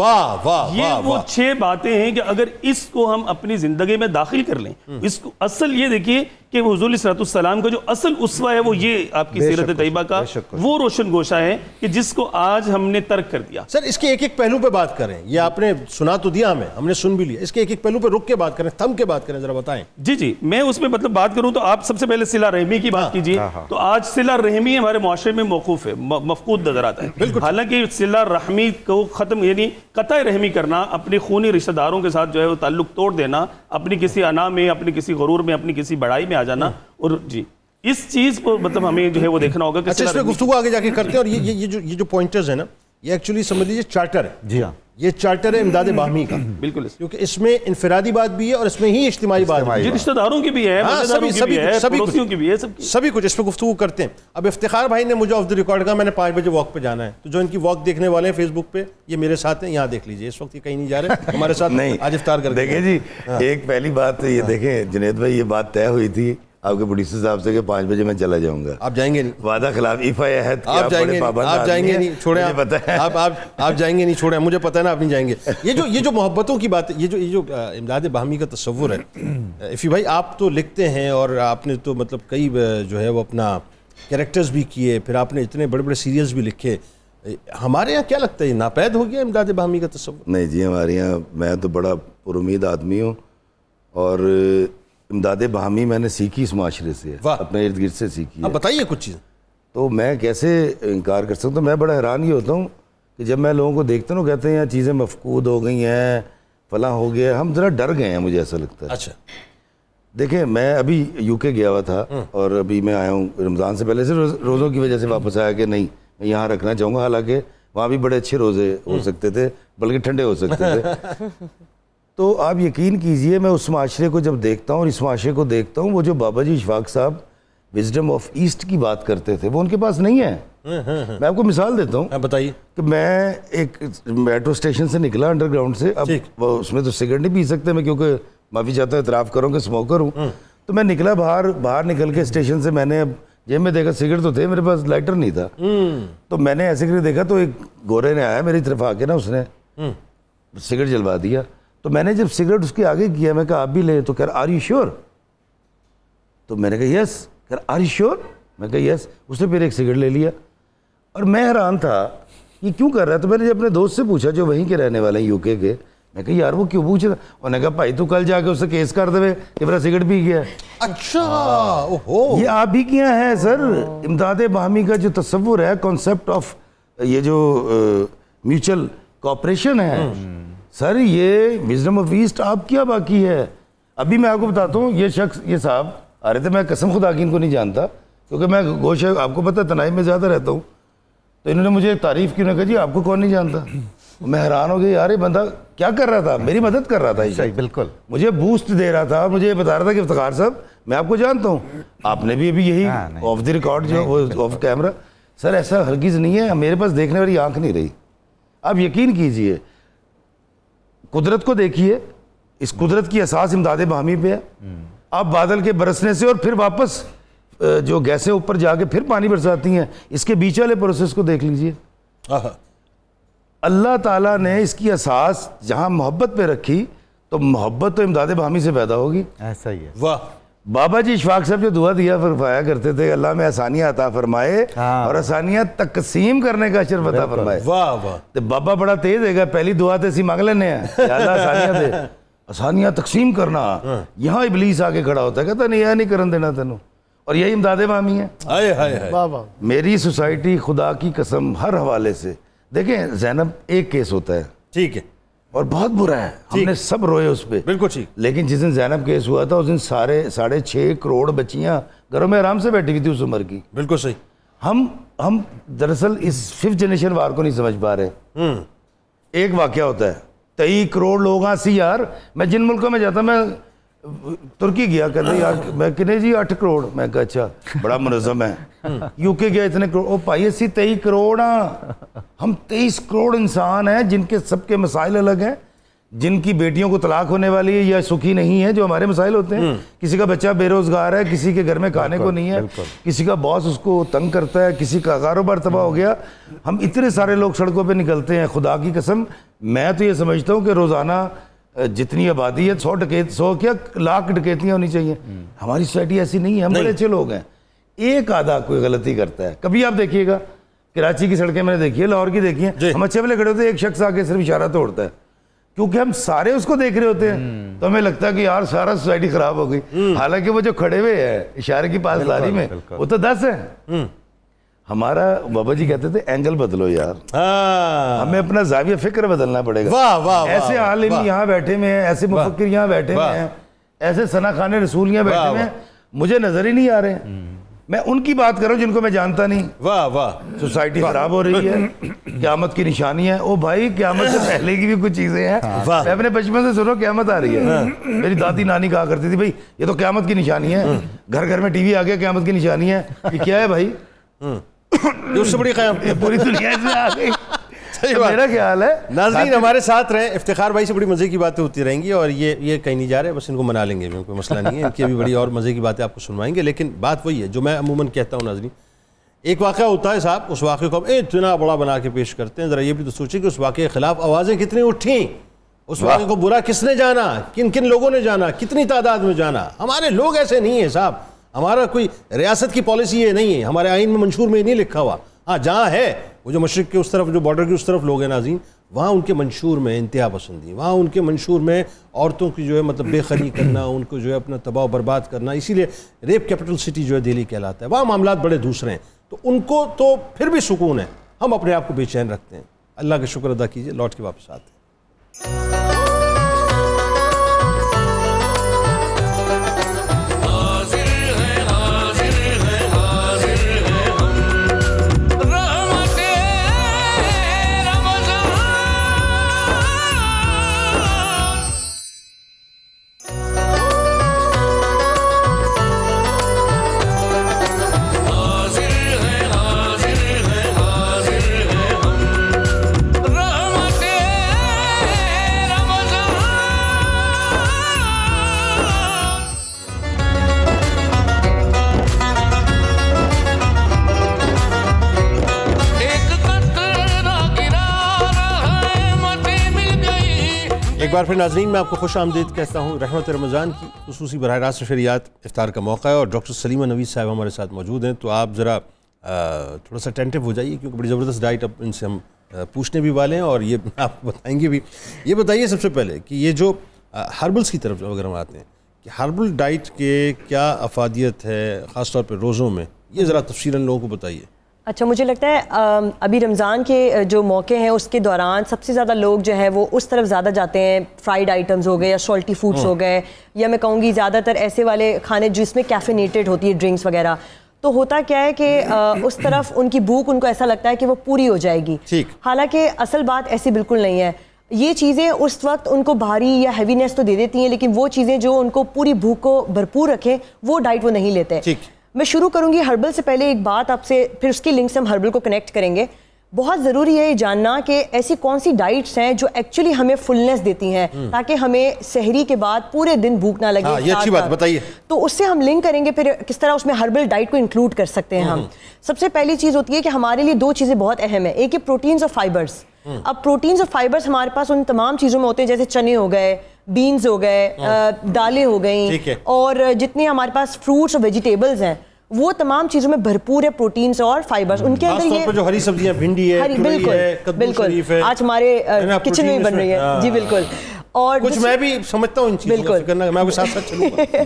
یہ وہ 6 باتیں ہیں کہ اگر اس کو ہم اپنی زندگی میں داخل کر لیں، اس کو اصل یہ دیکھیے کہ حضور صلی اللہ علیہ وسلم کا جو اصل اسوہ ہے وہ یہ آپ کی سیرت طیبہ کا وہ روشن گوشہ ہے کہ جس کو آج ہم نے ترک کر دیا. سر اس کے ایک ایک پہلو پہ بات کریں، یہ آپ نے سنا تو دیا ہم نے سن بھی لیا، اس کے ایک ایک پہلو پہ رک کے بات کریں، تھم کے بات کریں، ذرا بتائیں. جی میں اس میں مطلب بات کروں تو آپ سب سے پہلے صلہ رحمی کی بات کیجیے. تو آج صلہ رحمی ہمارے معاشرے میں موقوف ہے، مفقود نظر آتا ہے. حالانکہ صلہ رحمی کو ختم یعنی قطع رحمی کرنا، اپنے خونی رشتہ داروں کے ساتھ جو ہے وہ تعلق توڑ دینا، اپنی کسی انا میں، اپنی کسی غرور میں، اپنی کسی بڑائی میں آ جانا، اور جی اس چیز کو مطلب ہمیں جو ہے وہ دیکھنا ہوگا کہ اچھا اس پہ گفتگو آگے جا کے کرتے ہیں. اور یہ جو پوائنٹرز ہیں نا، یہ ایکچولی سمجھ لیجیے چارٹر ہے. جی ہاں، یہ چارٹر ہے امداد باہمی کا. بالکل، کیونکہ اس میں انفرادی بات بھی ہے اور اس میں ہی اجتماعی بات بھی ہے، رشتہ داروں کی بھی ہے، پڑوسیوں کی بھی ہے، سبھی کچھ اس پہ گفتگو کرتے ہیں. اب افتخار بھائی نے مجھے آف دی ریکارڈ کہا میں نے 5 بجے واک پہ جانا ہے، تو جو ان کی واک دیکھنے والے ہیں فیس بک پہ یہ میرے ساتھ ہیں، یہاں دیکھ لیجیے. اس وقت یہ کہیں نہیں جا رہے ہمارے ساتھ، نہیں آج افطار کر دیکھیں. جی ایک پہلی بات یہ دیکھیں جنید بھائی، یہ بات طے ہوئی تھی آپ کے پروڈیوسر صاحب سے کہ 5 بجے میں چلا جاؤں گا. آپ جائیں گے نہیں؟ وعدہ خلاف عہد کہ آپ جائیں گے نہیں، چھوڑیں آپ جائیں گے نہیں، چھوڑیں، مجھے پتہ ہے نا آپ نہیں جائیں گے. یہ جو محبتوں کی بات ہے، یہ جو امداد باہمی کا تصور ہے، افی بھائی آپ تو لکھتے ہیں اور آپ نے تو مطلب کئی جو ہے وہ اپنا کیریکٹرز بھی کیے، پھر آپ نے اتنے بڑے بڑے سیریلز بھی لکھے. ہمارے یہاں کیا لگتا ہے یہ ناپید ہو گیا امداد باہمی کا تصور؟ نہیں جی، ہمارے یہاں میں تو بڑا پر امید آدمی ہوں، اور امداد باہمی میں نے سیکھی اس معاشرے سے، اپنے ارد گرد سے سیکھی. اب بتائیے کچھ چیز. تو میں کیسے انکار کر سکتا ہوں؟ میں بڑا حیران ہی ہوتا ہوں کہ جب میں لوگوں کو دیکھتا ہوں کہتے ہیں یہاں چیزیں مفقود ہو گئی ہیں، فلاں ہو گیا، ہم ذرا ڈر گئے ہیں، مجھے ایسا لگتا ہے. اچھا دیکھیں میں ابھی UK گیا ہوا تھا، اور ابھی میں آیا ہوں رمضان سے پہلے سے، روزوں کی وجہ سے واپس آیا کہ نہیں میں یہاں رکھنا چاہوں گا. حالانکہ وہاں بھی بڑے اچھے روزے ہو سکتے تھے، بلکہ ٹھنڈے ہو سکتے تھے. تو آپ یقین کیجئے میں اس معاشرے کو جب دیکھتا ہوں اور اس معاشرے کو دیکھتا ہوں، وہ جو بابا جی اشفاق صاحب وزڈم آف ایسٹ کی بات کرتے تھے وہ ان کے پاس نہیں ہے. میں آپ کو مثال دیتا ہوں. بتائیے. کہ میں ایک میٹرو اسٹیشن سے نکلا انڈر گراؤنڈ سے، اب اس میں تو سگریٹ نہیں پی سکتے میں، کیونکہ معافی چاہتا ہوں اعتراف کروں کہ اسموکر ہوں. تو میں نکلا باہر نکل کے اسٹیشن سے، میں نے اب جیب میں دیکھا سگریٹ تو تھے، میرے پاس لائٹر نہیں تھا. تو میں نے ایسے کر دیکھا تو ایک گورے نے آیا میری طرف آ کے نا، اس نے سگریٹ جلوا دیا. تو میں نے جب سگریٹ اس کے آگے کیا, میں کہا آپ بھی لیں, تو کہہ رہا آر یو شیور, تو میں نے کہا یس, کہہ رہا آر یو شیور, میں کہا یس. اس نے پھر ایک سگریٹ لے لیا اور میں حیران تھا یہ کیوں کر رہا ہے. تو میں نے اپنے دوست سے پوچھا جو وہیں کے رہنے والے ہیں یو کے, میں کہا یار وہ کیوں پوچھ رہا, اور نے کہا بھائی تو کل جا کے اس سے کیس کر دے کہ میرا سگریٹ پی گیا. اچھا یہ آپ ہی کیا ہے سر, امداد باہمی کا جو تصور ہے, کانسیپٹ آف یہ جو میوچل کوآپریشن ہے سر, یہ وزڈم آف ایسٹ آپ کیا باقی ہے. ابھی میں آپ کو بتاتا ہوں, یہ شخص یہ صاحب آ رہے تھے, میں قسم خدا کی ان کو نہیں جانتا کیونکہ میں گوشہ آپ کو پتہ تنائب میں زیادہ رہتا ہوں, تو انہوں نے مجھے تعریف کی, انہوں نے کہا جی آپ کو کون نہیں جانتا. میں حیران ہو گیا یار یہ بندہ کیا کر رہا تھا, میری مدد کر رہا تھا, صحیح بالکل مجھے بوسٹ دے رہا تھا, مجھے یہ بتا رہا تھا کہ افتخار صاحب میں آپ کو جانتا ہوں, آپ نے بھی ابھی یہی آف دی ریکارڈ جو آف کیمرہ. سر ایسا ہرگز نہیں ہے, میرے پاس دیکھنے والی آنکھ نہیں رہی. آپ یقین کیجئے, قدرت کو دیکھیے, اس قدرت کی اساس امداد باہمی پہ ہے. آپ بادل کے برسنے سے اور پھر واپس جو گیسیں اوپر جا کے پھر پانی برساتی ہیں, اس کے بیچ والے پروسیس کو دیکھ لیجئے. اللہ تعالیٰ نے اس کی اساس جہاں محبت پہ رکھی تو محبت تو امداد باہمی سے پیدا ہوگی. ایسا ہی ہے. واہ. بابا جی اشفاق صاحب جو دعا دیا فرمایا کرتے تھے, اللہ میں آسانیاں عطا فرمائے اور آسانیاں تقسیم کرنے کا اشرف عطا فرمائے. واہ واہ. تو بابا بڑا تیز ہے گا, پہلی دعا تو اسی مانگ لینے ہیں, یا اللہ آسانیاں دے, آسانیاں تقسیم کرنا. یہاں ابلیس آگے کھڑا ہوتا ہے, کہتا نہیں یہ نہیں کرن دینا تینوں, اور یہی امداد باہمی ہے. میری سوسائٹی خدا کی قسم ہر حوالے سے, دیکھیں زینب ایک کیس ہوتا ہے, ٹھیک ہے, اور بہت برا ہے, ہم نے سب روئے اس پہ, بالکل ٹھیک, لیکن جس دن زینب کیس ہوا تھا اس دن 6.5 کروڑ بچیاں گھروں میں آرام سے بیٹھی ہوئی تھی اس عمر کی. بالکل صحیح. ہم دراصل اس 5th جنریشن وار کو نہیں سمجھ پا رہے. ایک واقعہ ہوتا ہے, 23 کروڑ لوگ سی یار, میں جن ملکوں میں جاتا, میں ترکی گیا کہتے یار میں کہنے جی 8 کروڑ, میں کہا اچھا بڑا منظم ہے. یو کے گیا اتنے کروڑ, او پائی اسی 23 کروڑ. ہم 23 کروڑ انسان ہیں جن کے سب کے مسائل الگ ہیں, جن کی بیٹیوں کو طلاق ہونے والی ہے یا سکھی نہیں ہے, جو ہمارے مسائل ہوتے ہیں. کسی کا بچہ بے روزگار ہے, کسی کے گھر میں کھانے کو نہیں ہے, کسی کا باس اس کو تنگ کرتا ہے, کسی کا کاروبار تباہ ہو گیا. ہم اتنے سارے لوگ سڑکوں پہ نکلتے ہیں. خدا کی قسم میں تو یہ سمجھتا ہوں کہ روزانہ جتنی آبادی ہے 100 کیا لاکھ ڈکیتیاں ہونی چاہیے. ہماری سوسائٹی ایسی نہیں ہے, ہم بڑے اچھے لوگ ہیں. ایک آدھا کوئی غلطی کرتا ہے. کبھی آپ دیکھیے گا کراچی کی سڑکیں میں نے دیکھی ہے, لاہور کی دیکھی ہیں, ہم اچھے والے کھڑے ہوتے ہیں, ایک شخص آ کے صرف اشارہ توڑتا ہے, کیونکہ ہم سارے اس کو دیکھ رہے ہوتے ہیں, تو ہمیں لگتا ہے کہ یار سارا سوسائٹی خراب ہو گئی. حالانکہ وہ جو کھڑے ہوئے ہیں اشارے کی پاسداری میں وہ تو 10 ہیں. ہمارا بابا جی کہتے تھے اینگل بدلو یار, ہمیں اپنا زاویہ فکر بدلنا پڑے گا. ایسے عالم یہاں بیٹھے ہوئے ہیں, ایسے مفکر یہاں بیٹھے ہوئے ہیں, ایسے ثنا خان رسول یہاں بیٹھے ہوئے ہیں, مجھے نظر ہی نہیں آ رہے ہیں. میں ان کی بات کر رہا ہوں جن کو میں جانتا نہیں. واہ واہ. سوسائٹی خراب ہو رہی ہے, قیامت کی نشانی ہے. او بھائی قیامت سے پہلے کی بھی کچھ چیزیں ہیں. میں اپنے بچپن سے سنو قیامت آ رہی ہے. میری دادی نانی کہا کرتی تھی بھائی یہ تو قیامت کی نشانی ہے, گھر گھر میں ٹی وی آ گیا, قیامت کی نشانی ہے. یہ کیا ہے بھائی؟ اس سے بڑی قیامت پوری دنیا سے آ گئی. میرا خیال ہے ناظرین ہمارے ساتھ رہیں, افتخار بھائی سے بڑی مزے کی باتیں ہوتی رہیں گی, اور یہ کہیں نہیں جا رہے, بس ان کو منا لیں گے, کوئی مسئلہ نہیں ہے. ان کی بھی بڑی اور مزے کی باتیں آپ کو سنوائیں گے. لیکن بات وہی ہے جو میں عموماً کہتا ہوں ناظرین, ایک واقعہ ہوتا ہے صاحب, اس واقعے کو ہم اتنا بڑا بنا کے پیش کرتے ہیں. ذرا یہ بھی تو سوچیں کہ اس واقعے کے خلاف آوازیں کتنی اٹھیں, اس واقعے کو برا کس نے جانا, کن کن لوگوں نے جانا, کتنی تعداد میں جانا. ہمارے لوگ ایسے نہیں ہیں صاحب, ہمارا کوئی ریاست کی پالیسی یہ نہیں ہے, ہمارے آئین میں منشور میں نہیں لکھا ہوا. ہاں جہاں ہے وہ جو مشرق کے اس طرف, جو بارڈر کے اس طرف لوگ ہیں ناظرین, وہاں ان کے منشور میں انتہا پسندی, وہاں ان کے منشور میں عورتوں کی جو ہے مطلب بے خری کرنا, ان کو جو ہے اپنا تباہ و برباد کرنا. اسی لیے ریپ کیپٹل سٹی جو ہے دہلی کہلاتا ہے. وہاں معاملات بڑے دوسرے ہیں, تو ان کو تو پھر بھی سکون ہے, ہم اپنے آپ کو بے چین رکھتے ہیں. اللہ کا شکر ادا کیجئے, لوٹ کے واپس آتے ہیں. ایک بار پھر ناظرین میں آپ کو خوش آمدید کہتا ہوں. رحمت رمضان کی خصوصی براہ راست نشریات افطار کا موقع ہے اور ڈاکٹر سلیمہ نوید صاحب ہمارے ساتھ موجود ہیں. تو آپ ذرا تھوڑا سا ٹینٹیو ہو جائیے کیونکہ بڑی زبردست ڈائٹ اب ان سے ہم پوچھنے بھی والے ہیں اور یہ آپ کو بتائیں گے بھی. یہ بتائیے سب سے پہلے کہ یہ جو ہربلس کی طرف اگر ہم آتے ہیں کہ ہربل ڈائٹ کے کیا افادیت ہے خاص طور پہ روزوں میں, یہ ذرا تفصیلاً لوگوں کو بتائیے. اچھا, مجھے لگتا ہے ابھی رمضان کے جو موقع ہیں اس کے دوران سب سے زیادہ لوگ جو ہے وہ اس طرف زیادہ جاتے ہیں. فرائیڈ آئٹمز ہو گئے یا سالٹی فوڈس ہو گئے, یا میں کہوں گی زیادہ تر ایسے والے کھانے جس میں کیفینیٹڈ ہوتی ہے ڈرنکس وغیرہ. تو ہوتا کیا ہے کہ اس طرف ان کی بھوک ان کو ایسا لگتا ہے کہ وہ پوری ہو جائے گی, حالانکہ اصل بات ایسی بالکل نہیں ہے. یہ چیزیں اس وقت ان کو بھاری یا ہیوینیس تو دے دیتی ہیں, لیکن وہ چیزیں جو ان کو پوری بھوک کو بھرپور رکھیں وہ ڈائٹ وہ نہیں لیتے. میں شروع کروں گی ہربل سے پہلے ایک بات آپ سے, پھر اس کی لنک سے ہم ہربل کو کنیکٹ کریں گے. بہت ضروری ہے یہ جاننا کہ ایسی کون سی ڈائٹس ہیں جو ایکچولی ہمیں فلنس دیتی ہیں تاکہ ہمیں سحری کے بعد پورے دن بھوک نہ لگے. یہ اچھی بات بتائیے. تو اس سے ہم لنک کریں گے پھر کس طرح اس میں ہربل ڈائٹ کو انکلوڈ کر سکتے ہیں ہم. سب سے پہلی چیز ہوتی ہے کہ ہمارے لیے دو چیزیں بہت اہم ہیں. ایک ہے پروٹینز اور فائبرز. اب پروٹینز اور فائبرز ہمارے پاس ان تمام چیزوں میں ہوتے ہیں جیسے چنے ہو گئے, بینز ہو گئے, دالیں ہو گئیں, اور جتنے ہمارے پاس فروٹس اور ویجیٹیبلز ہیں وہ تمام چیزوں میں بھرپور ہے پروٹینز اور فائبرز. ان کے اندر یہ جو ہری سبزیاں, بھنڈی ہے, بالکل آج ہمارے کچن میں بن رہی ہے. جی بالکل. اور کچھ میں بھی سمجھتا ہوں ان چیزوں کو کرنا, میں آپ کے ساتھ ساتھ چلوں گا.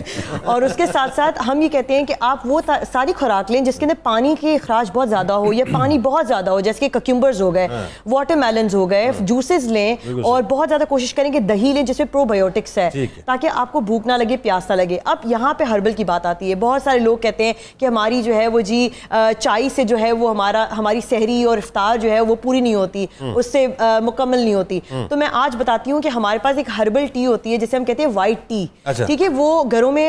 اور اس کے ساتھ ساتھ ہم یہ کہتے ہیں کہ آپ وہ ساری خوراک لیں جس کے اندر پانی کے اخراج بہت زیادہ ہو یا پانی بہت زیادہ ہو, جیسے کہ ککیومبرز ہو گئے, واٹر میلنز ہو گئے, جوسز لیں, اور بہت زیادہ کوشش کریں کہ دہی لیں جس میں پرو بایوٹکس ہے تاکہ آپ کو بھوک نہ لگے, پیاس نہ لگے. اب یہاں پہ ہربل کی بات آتی ہے. بہت سارے لوگ کہتے ہیں کہ ہماری جو ہے وہ جی چائے سے جو ہے وہ ہماری سحری اور افطار جو ہے وہ پوری نہیں ہوتی, اس سے مکمل نہیں ہوتی. تو میں آج بتاتی ہوں کہ ہمارے پاس ایک ہربل ٹی ہوتی ہے جسے ہم کہتے ہیں وائٹ ٹی. ٹھیک ہے, وہ گھروں میں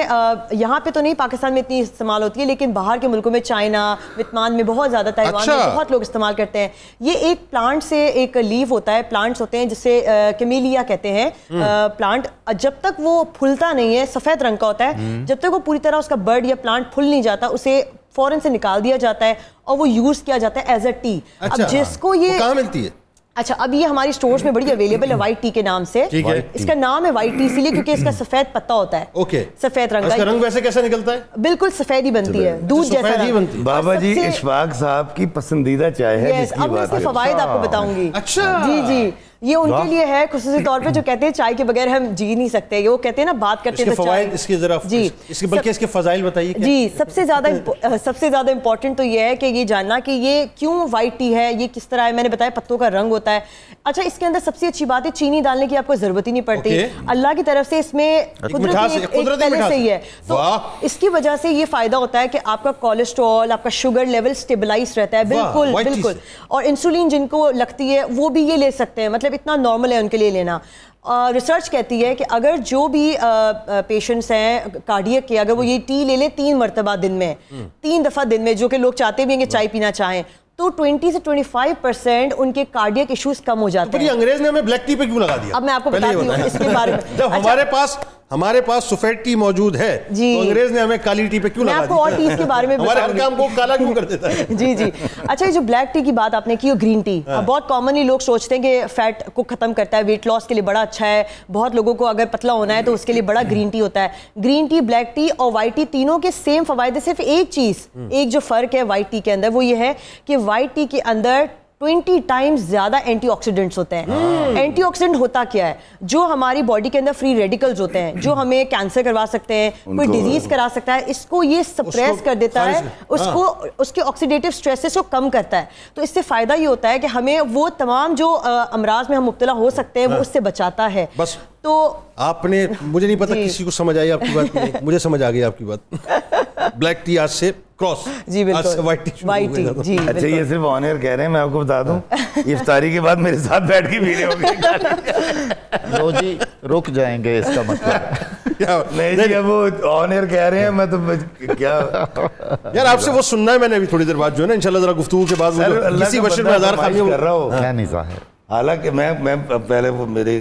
یہاں پہ تو نہیں پاکستان میں اتنی استعمال ہوتی ہے, لیکن باہر کے ملکوں میں چائنا, ویتنام میں بہت زیادہ, تائیوان میں بہت لوگ استعمال کرتے ہیں. یہ ایک پلانٹ سے ایک لیف ہوتا ہے, پلانٹس ہوتے ہیں جسے کیمیلیا کہتے ہیں پلانٹ. جب تک وہ پھولتا نہیں ہے, سفید رنگ کا ہوتا ہے, جب تک وہ پوری طرح اس کا برڈ یا پلانٹ پھول نہیں جاتا اسے فوراً سے نکال دیا جاتا ہے اور وہ یوز کیا جاتا ہے ایز اے ٹی. اب جس کو یہ کہاں ملتی ہے؟ اچھا, اب یہ ہماری سٹورز میں بڑی اویلیبل ہے وائٹ ٹی کے نام سے. اس کا نام ہے وائٹ ٹی اسی لیے کیونکہ اس کا سفید پتا ہوتا ہے, سفید رنگ کا. رنگ ویسے کیسا نکلتا ہے؟ بالکل سفید ہی بنتی ہے, دودھ جیسا. بابا جی اشفاق صاحب کی پسندیدہ چائے ہے جس کی بات ہے. اب میں اس کے فوائد آپ کو بتاؤں گی. اچھا جی جی, یہ ان کے لیے ہے خصوصی طور پہ جو کہتے ہیں چائے کے بغیر ہم جی نہیں سکتے. وہ کہتے ہیں نا بات کرتے ہیں فوائد, اس کے ذرا جی بلکہ اس کے فضائل بتائیے. جی سب سے زیادہ امپورٹنٹ تو یہ ہے کہ یہ جاننا کہ یہ کیوں وائٹ ٹی ہے, یہ کس طرح ہے. میں نے بتایا پتوں کا رنگ ہوتا ہے. اچھا, اس کے اندر سب سے اچھی بات ہے چینی ڈالنے کی آپ کو ضرورت ہی نہیں پڑتی. اللہ کی طرف سے اس میں قدرت پہلے سے ہی ہے, تو اس کی وجہ سے یہ فائدہ ہوتا ہے کہ آپ کا کولیسٹرول, آپ کا شوگر لیول اسٹیبلائز رہتا ہے. بالکل بالکل. اور انسولین جن کو لگتی ہے وہ بھی یہ لے سکتے ہیں, مطلب اتنا نارمل ہے ان کے لیے لینا. ریسرچ کہتی ہے کہ اگر جو بھی پیشنٹس ہیں کارڈیک کے, اگر وہ یہ ٹی لے لیں 3 مرتبہ دن میں, 3 دفعہ دن میں, جو کہ لوگ چاہتے بھی ہیں کہ چائے پینا چاہیں, تو 20 سے 25% ان کے کارڈیک ایشوز کم ہو جاتے ہیں. انگریز نے ہمیں بلیک ٹی پہ کیوں لگا دیا؟ اب میں آپ کو بتاتی ہوں اس کے بارے میں. جب ہمارے پاس سفید ٹی موجود ہے تو انگریز نے ہمیں کالی ٹی پہ کیوں لگا دیا؟ میں آپ کو اور ٹیز کے بارے میں ہمارے ہر کام کو کالا کیوں کر دیتا ہے؟ جی جی. اچھا, یہ جو بلیک ٹی کی بات آپ نے کی, گرین ٹی بہت کامنلی لوگ سوچتے ہیں کہ فیٹ کو ختم کرتا ہے, ویٹ لاس کے لیے بڑا اچھا ہے. بہت لوگوں کو اگر پتلا ہونا ہے تو اس کے لیے بڑا گرین ٹی ہوتا ہے. گرین ٹی, بلیک ٹی اور وائٹ ٹی تینوں کے سیم فوائد. صرف ایک چیز, ایک جو فرق ہے وائٹ ٹی کے اندر وہ یہ ہے کہ وائٹ ٹی کے اندر 20 ٹائمز زیادہ اینٹی آکسیڈنٹس ہوتے ہیں. اینٹی آکسیڈنٹ ہوتا کیا ہے؟ جو ہماری باڈی کے اندر فری ریڈیکلز ہوتے ہیں, جو ہمیں کینسر کروا سکتے ہیں, کوئی ڈیزیز کرا سکتا ہے, اس کو یہ سپریس کر دیتا ہے, اس کے آکسیڈیٹیو اسٹریسز کو کم کرتا ہے. تو اس سے فائدہ یہ ہوتا ہے کہ ہمیں وہ تمام جو امراض میں ہم مبتلا ہو سکتے ہیں وہ اس سے بچاتا ہے. بس تو آپ نے, مجھے نہیں پتا کسی کو سمجھ آئی آپ کی بات, مجھے سمجھ آ گئی آپ کی بات. بلیک ٹی آج سے کراس, جی بالکل وائٹ ٹی. جی اچھا, یہ صرف آن ایئر کہہ رہے ہیں, میں آپ کو بتا دوں افطاری کے بعد میرے ساتھ بیٹھ کے پی رہے ہوں گے. لو جی رک جائیں گے, اس کا مطلب نہیں جی, اب وہ آن ایئر کہہ رہے ہیں, میں تو کیا یار آپ سے وہ سننا ہے. میں نے ابھی تھوڑی دیر بعد جو ہے نا انشاءاللہ ذرا گفتگو کے بعد کسی بشر میں ہزار خامیوں کر رہا ہوں. کیا نہیں ظاہر, حالانکہ میں پہلے وہ میرے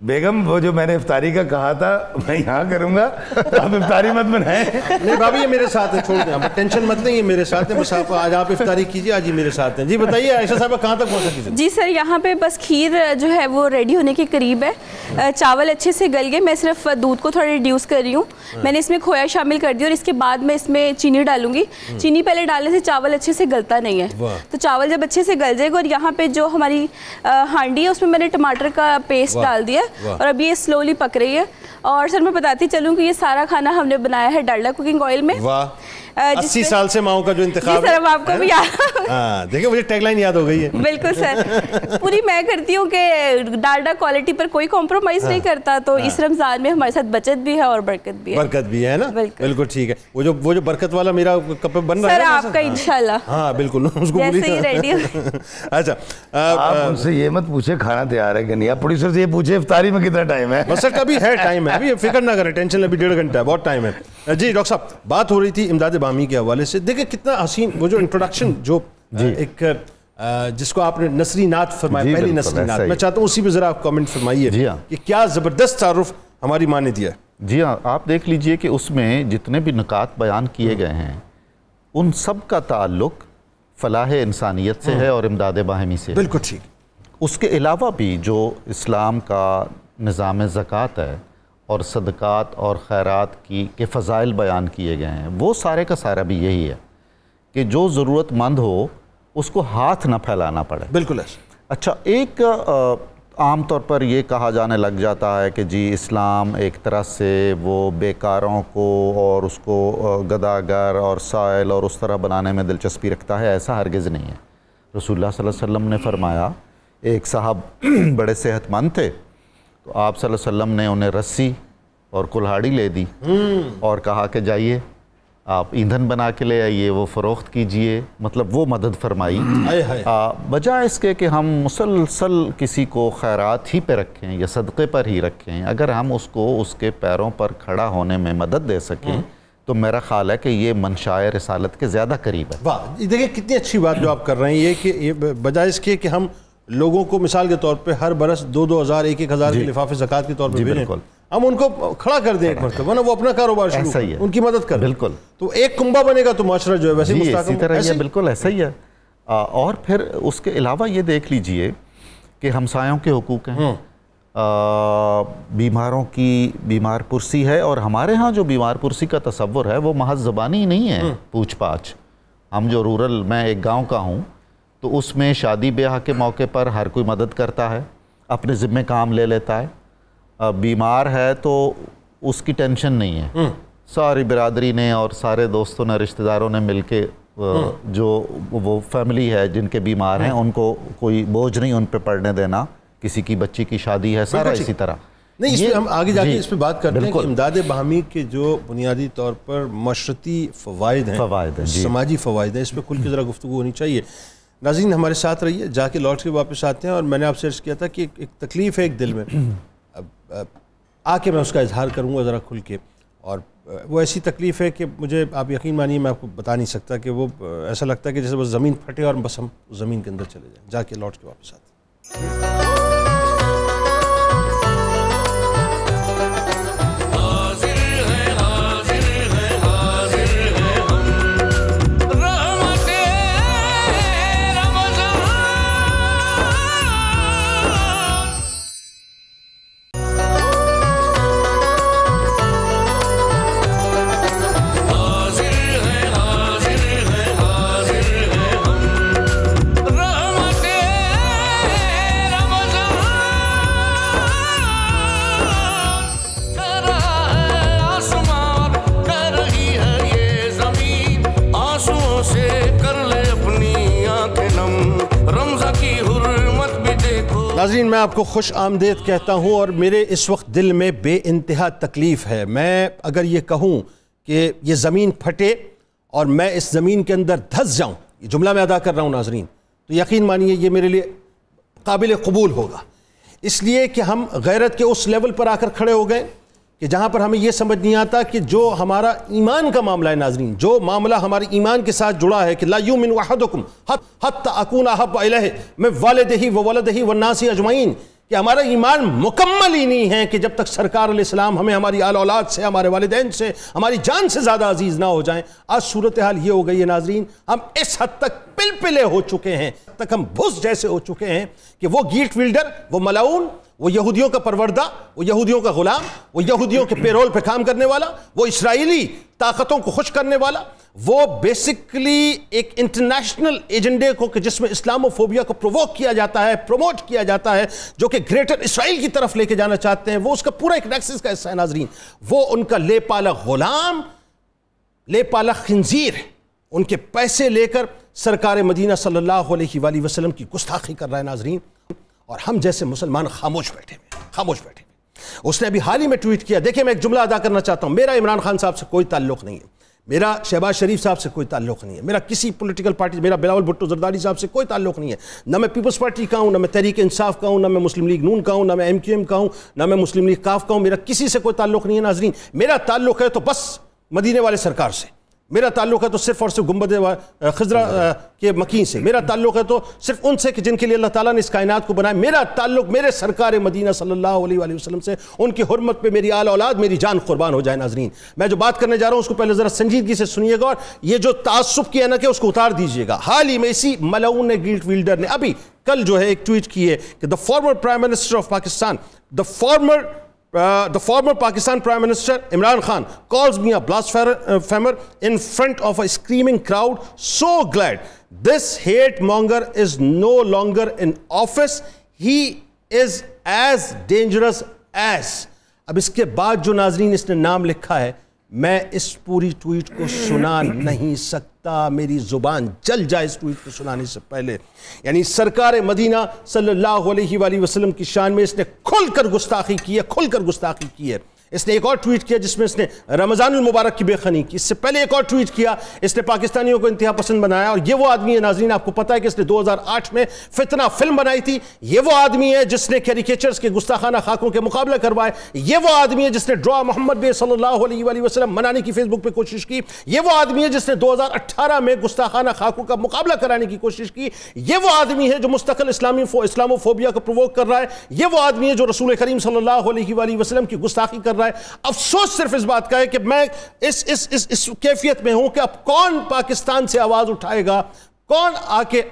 بیگم وہ جو میں نے افطاری کا کہا تھا میں یہاں کروں گا، آپ افطاری مت بنائیں. نہیں بھابھی یہ میرے ساتھ ہے، چھوڑ دیں آپ ٹینشن مت لیں، یہ میرے ساتھ ہیں. بس آپ آج آپ افطاری کیجیے، آج ہی میرے ساتھ ہیں. جی بتائیے عائشہ صاحبہ کہاں تک پہنچا کیجیے؟ جی سر یہاں پہ بس کھیر جو ہے وہ ریڈی ہونے کے قریب ہے. چاول اچھے سے گل گئے، میں صرف دودھ کو تھوڑا ریڈیوس کر رہی ہوں. میں نے اس میں کھویا شامل کر دی اور اس کے بعد میں اس میں چینی ڈالوں گی. چینی پہلے ڈالنے سے چاول اچھے سے گلتا نہیں ہے، تو چاول جب اچھے سے گل جائے گا. اور یہاں پہ جو ہماری ہانڈی ہے اس میں نے ٹماٹر کا پیسٹ ڈال دیا اور اب یہ سلولی پک رہی ہے. اور سر میں بتاتی چلوں کہ یہ سارا کھانا ہم نے بنایا ہے ڈالڈا کوکنگ آئل میں. 80 سال سے ماؤں کا جو انتخاب ہے. سر اب آپ کو بھی دیکھیں مجھے ٹیگ لائن یاد ہو گئی ہے. بالکل سر، پوری میں کرتی ہوں کہ ڈالڈا کوالٹی پر کوئی کمپرومائز نہیں کرتا. تو اس رمضان میں ہمارے ساتھ بچت بھی ہے اور برکت بھی ہے. برکت بھی ہے نا، بالکل ٹھیک ہے. وہ جو برکت والا میرا کپ بن رہا ہے سر آپ کا انشاءاللہ. ہاں بالکل اس کو جیسے ہی ریڈی ہو. اچھا آپ ان سے یہ مت پوچھے کھانا تیار ہے کہ نہیں، آپ پروڈیوسر سے یہ پوچھے افطاری میں کتنا ٹائم ہے. بس سر ابھی ہے ٹائم ہے، ابھی فکر نہ کریں، ٹینشن ابھی 1.5 گھنٹہ ہے، بہت ٹائم ہے. جی ڈاکٹر صاحب بات ہو رہی تھی امداد باہمی کے حوالے سے. دیکھیں کتنا حسین وہ جو انٹروڈکشن جو ایک جس کو آپ نے نثری نعت فرمایا، پہلی نثری نعت، میں چاہتا ہوں اسی پہ ذرا آپ کامنٹ فرمائیے کہ کیا زبردست تعارف ہماری ماں نے دیا ہے. جی ہاں، آپ دیکھ لیجئے کہ اس میں جتنے بھی نکات بیان کیے گئے ہیں ان سب کا تعلق فلاح انسانیت سے ہے اور امداد باہمی سے. بالکل ٹھیک. اس کے علاوہ بھی جو اسلام کا نظام زکوٰۃ ہے اور صدقات اور خیرات کے فضائل بیان کیے گئے ہیں، وہ سارے کا سارا بھی یہی ہے کہ جو ضرورت مند ہو اس کو ہاتھ نہ پھیلانا پڑے. بالکل ایسا. اچھا، ایک عام طور پر یہ کہا جانے لگ جاتا ہے کہ جی اسلام ایک طرح سے وہ بیکاروں کو اور اس کو گداگر اور سائل اور اس طرح بنانے میں دلچسپی رکھتا ہے. ایسا ہرگز نہیں ہے. رسول اللہ صلی اللہ علیہ وسلم نے فرمایا، ایک صاحب بڑے صحت مند تھے تو آپ صلی اللہ علیہ وسلم نے انہیں رسی اور کلہاڑی لے دی اور کہا کہ جائیے آپ ایندھن بنا کے لے آئیے، وہ فروخت کیجئے. مطلب وہ مدد فرمائی. بجائے اس کے کہ ہم مسلسل کسی کو خیرات ہی پہ رکھیں یا صدقے پر ہی رکھیں، اگر ہم اس کو اس کے پیروں پر کھڑا ہونے میں مدد دے سکیں تو میرا خیال ہے کہ یہ منشائے رسالت کے زیادہ قریب ہے. واہ، دیکھیں کتنی اچھی بات جو آپ کر رہے ہیں، یہ کہ بجائے اس کے کہ ہم لوگوں کو مثال کے طور پہ ہر برس 2,000 1,000 کے لفافے زکوٰۃ کے طور پہ بھیجیں، ہم ان کو کھڑا کر دیں ایک مرتبہ نا، وہ اپنا کاروبار شروع کریں، ان کی مدد کریں. بالکل. تو ایک کنبہ بنے گا تو معاشرہ جو ہے ویسے ہی اسی طرح یہ بالکل ایسا ہی ہے. اور پھر اس کے علاوہ یہ دیکھ لیجئے کہ ہمسایوں کے حقوق ہیں، بیماروں کی بیمار پرسی ہے. اور ہمارے ہاں جو بیمار پرسی کا تصور ہے وہ محض زبانی نہیں ہے، پوچھ پاچھ. ہم جو رورل، میں ایک گاؤں کا ہوں تو اس میں شادی بیاہ کے موقع پر ہر کوئی مدد کرتا ہے، اپنے ذمہ کام لے لیتا ہے. بیمار ہے تو اس کی ٹینشن نہیں ہے، ساری برادری نے اور سارے دوستوں نے رشتہ داروں نے مل کے جو وہ فیملی ہے جن کے بیمار ہیں ان کو کوئی بوجھ نہیں ان پہ پڑنے دینا. کسی کی بچی کی شادی ہے، سارا اسی طرح. نہیں اس پہ ہم آگے جا کے اس پہ بات کرتے ہیں کہ امداد باہمی کے جو بنیادی طور پر معاشرتی فوائد ہیں، سماجی فوائد ہیں، اس پہ کھل کے ذرا گفتگو ہونی چاہیے. ناظرین ہمارے ساتھ رہیے، جا کے لوٹ کے واپس آتے ہیں. اور میں نے آپ سے عرض کیا تھا کہ ایک تکلیف ہے ایک دل میں، آ کے میں اس کا اظہار کروں گا ذرا کھل کے. اور وہ ایسی تکلیف ہے کہ مجھے آپ یقین مانیے میں آپ کو بتا نہیں سکتا کہ وہ ایسا لگتا ہے کہ جیسے بس زمین پھٹے اور بس ہم زمین کے اندر چلے جائیں. جا کے لوٹ کے واپس آتے ہیں. ناظرین میں آپ کو خوش آمدید کہتا ہوں اور میرے اس وقت دل میں بے انتہا تکلیف ہے. میں اگر یہ کہوں کہ یہ زمین پھٹے اور میں اس زمین کے اندر دھس جاؤں، یہ جملہ میں ادا کر رہا ہوں ناظرین، تو یقین مانیے یہ میرے لیے قابل قبول ہوگا. اس لیے کہ ہم غیرت کے اس لیول پر آ کر کھڑے ہو گئے کہ جہاں پر ہمیں یہ سمجھ نہیں آتا کہ جو ہمارا ایمان کا معاملہ ہے ناظرین، جو معاملہ ہمارے ایمان کے ساتھ جڑا ہے کہ لا یؤمن احدکم حتی اکون احب الیہ من والدہ وولدہ والناس اجمعین، کہ ہمارا ایمان مکمل ہی نہیں ہے کہ جب تک سرکار علیہ السلام ہمیں ہماری آل اولاد سے، ہمارے والدین سے، ہماری جان سے زیادہ عزیز نہ ہو جائیں۔ آج صورتحال یہ ہو گئی ہے ناظرین، ہم اس حد تک پلپلے ہو چکے ہیں، تک ہم بھس جیسے ہو چکے ہیں کہ وہ گیٹ ویلڈر، وہ ملعون، وہ یہودیوں کا پروردہ، وہ یہودیوں کا غلام، وہ یہودیوں کے پیرول پہ کام کرنے والا، وہ اسرائیلی طاقتوں کو خوش کرنے والا، وہ بیسکلی ایک انٹرنیشنل ایجنڈے کو کہ جس میں اسلاموفوبیا کو پرووک کیا جاتا ہے، پروموٹ کیا جاتا ہے، جو کہ گریٹر اسرائیل کی طرف لے کے جانا چاہتے ہیں، وہ اس کا پورا ایک نیکسس کا حصہ ہے ناظرین۔ وہ ان کا لے پالا غلام، لے پالا خنزیر، ان کے پیسے لے کر سرکار مدینہ صلی اللہ علیہ وآلہ وسلم کی گستاخی کر رہا ہے ناظرین، اور ہم جیسے مسلمان خاموش بیٹھے ہوئے، خاموش بیٹھے ہوئے۔ اس نے ابھی حال ہی میں ٹویٹ کیا، دیکھیں میں ایک جملہ ادا کرنا چاہتا ہوں، میرا عمران خان صاحب سے کوئی تعلق نہیں ہے، میرا شہباز شریف صاحب سے کوئی تعلق نہیں ہے، میرا کسی پولیٹیکل پارٹی، میرا بلاول بھٹو زرداری صاحب سے کوئی تعلق نہیں ہے، نہ میں پیپلز پارٹی کا ہوں، نہ میں تحریک انصاف کا ہوں، نہ میں مسلم لیگ نون کا ہوں، نہ میں ایم کیو ایم کا ہوں، نہ میں مسلم لیگ کاف کا ہوں، میرا کسی سے کوئی تعلق نہیں ہے ناظرین۔ میرا تعلق ہے تو بس مدینے والے سرکار سے، میرا تعلق ہے تو صرف اور صرف گنبد خضرا کے مکین سے، میرا تعلق ہے تو صرف ان سے کہ جن کے لیے اللہ تعالیٰ نے اس کائنات کو بنایا، میرا تعلق میرے سرکار مدینہ صلی اللہ علیہ وآلہ وسلم سے، ان کی حرمت پہ میری آل اولاد، میری جان قربان ہو جائے ناظرین۔ میں جو بات کرنے جا رہا ہوں اس کو پہلے ذرا سنجیدگی سے سنیے گا، اور یہ جو تعصب کیا نا کہ اس کو اتار دیجئے گا۔ حال ہی میں اسی ملعون گیٹ ویلڈر نے ابھی کل جو ہے ایک ٹویٹ کی ہے کہ the former Prime Minister of Pakistan, the former Pakistan Prime Minister Imran Khan calls me a blasphemer in front of a screaming crowd. So glad this hate monger is no longer in office. He is as dangerous as. اب اس کے بعد جو ناظرین اس نے نام لکھا ہے، میں اس پوری ٹویٹ کو سنا نہیں سکتا، میری زبان جل جائے اس ٹویٹ کو سنانے سے پہلے۔ یعنی سرکار مدینہ صلی اللہ علیہ وآلہ وسلم کی شان میں اس نے کھل کر گستاخی کی ہے، کھل کر گستاخی کی ہے۔ اس نے ایک اور ٹویٹ کیا جس میں اس نے رمضان المبارک کی بے خنی کی، اس سے پہلے ایک اور ٹویٹ کیا، اس نے پاکستانیوں کو انتہا پسند بنایا، اور یہ وہ آدمی ہے ناظرین، آپ کو پتہ ہے کہ اس نے 2008 میں فتنہ فلم بنائی تھی، یہ وہ آدمی ہے جس نے کیریکیچرز کے گستاخانہ خاکوں کے مقابلہ کروائے، یہ وہ آدمی ہے جس نے ڈرا محمد بے صلی اللہ علیہ وآلہ وسلم منانے کی فیس بک پہ کوشش کی، یہ وہ آدمی ہے جس نے 2018 میں گستاخانہ خاکوں کا مقابلہ کرانے کی کوشش کی، یہ وہ آدمی ہے جو مستقل اسلاموفوبیا کو پرووک کر رہا ہے، یہ وہ آدمی ہے جو رسول کریم صلی اللہ علیہ وآلہ وسلم کی گستاخی کر رہا ہے۔ افسوس صرف اس بات کا ہے کہ میں اس کیفیت میں ہوں کہ اب کون پاکستان سے آواز اٹھائے گا، کون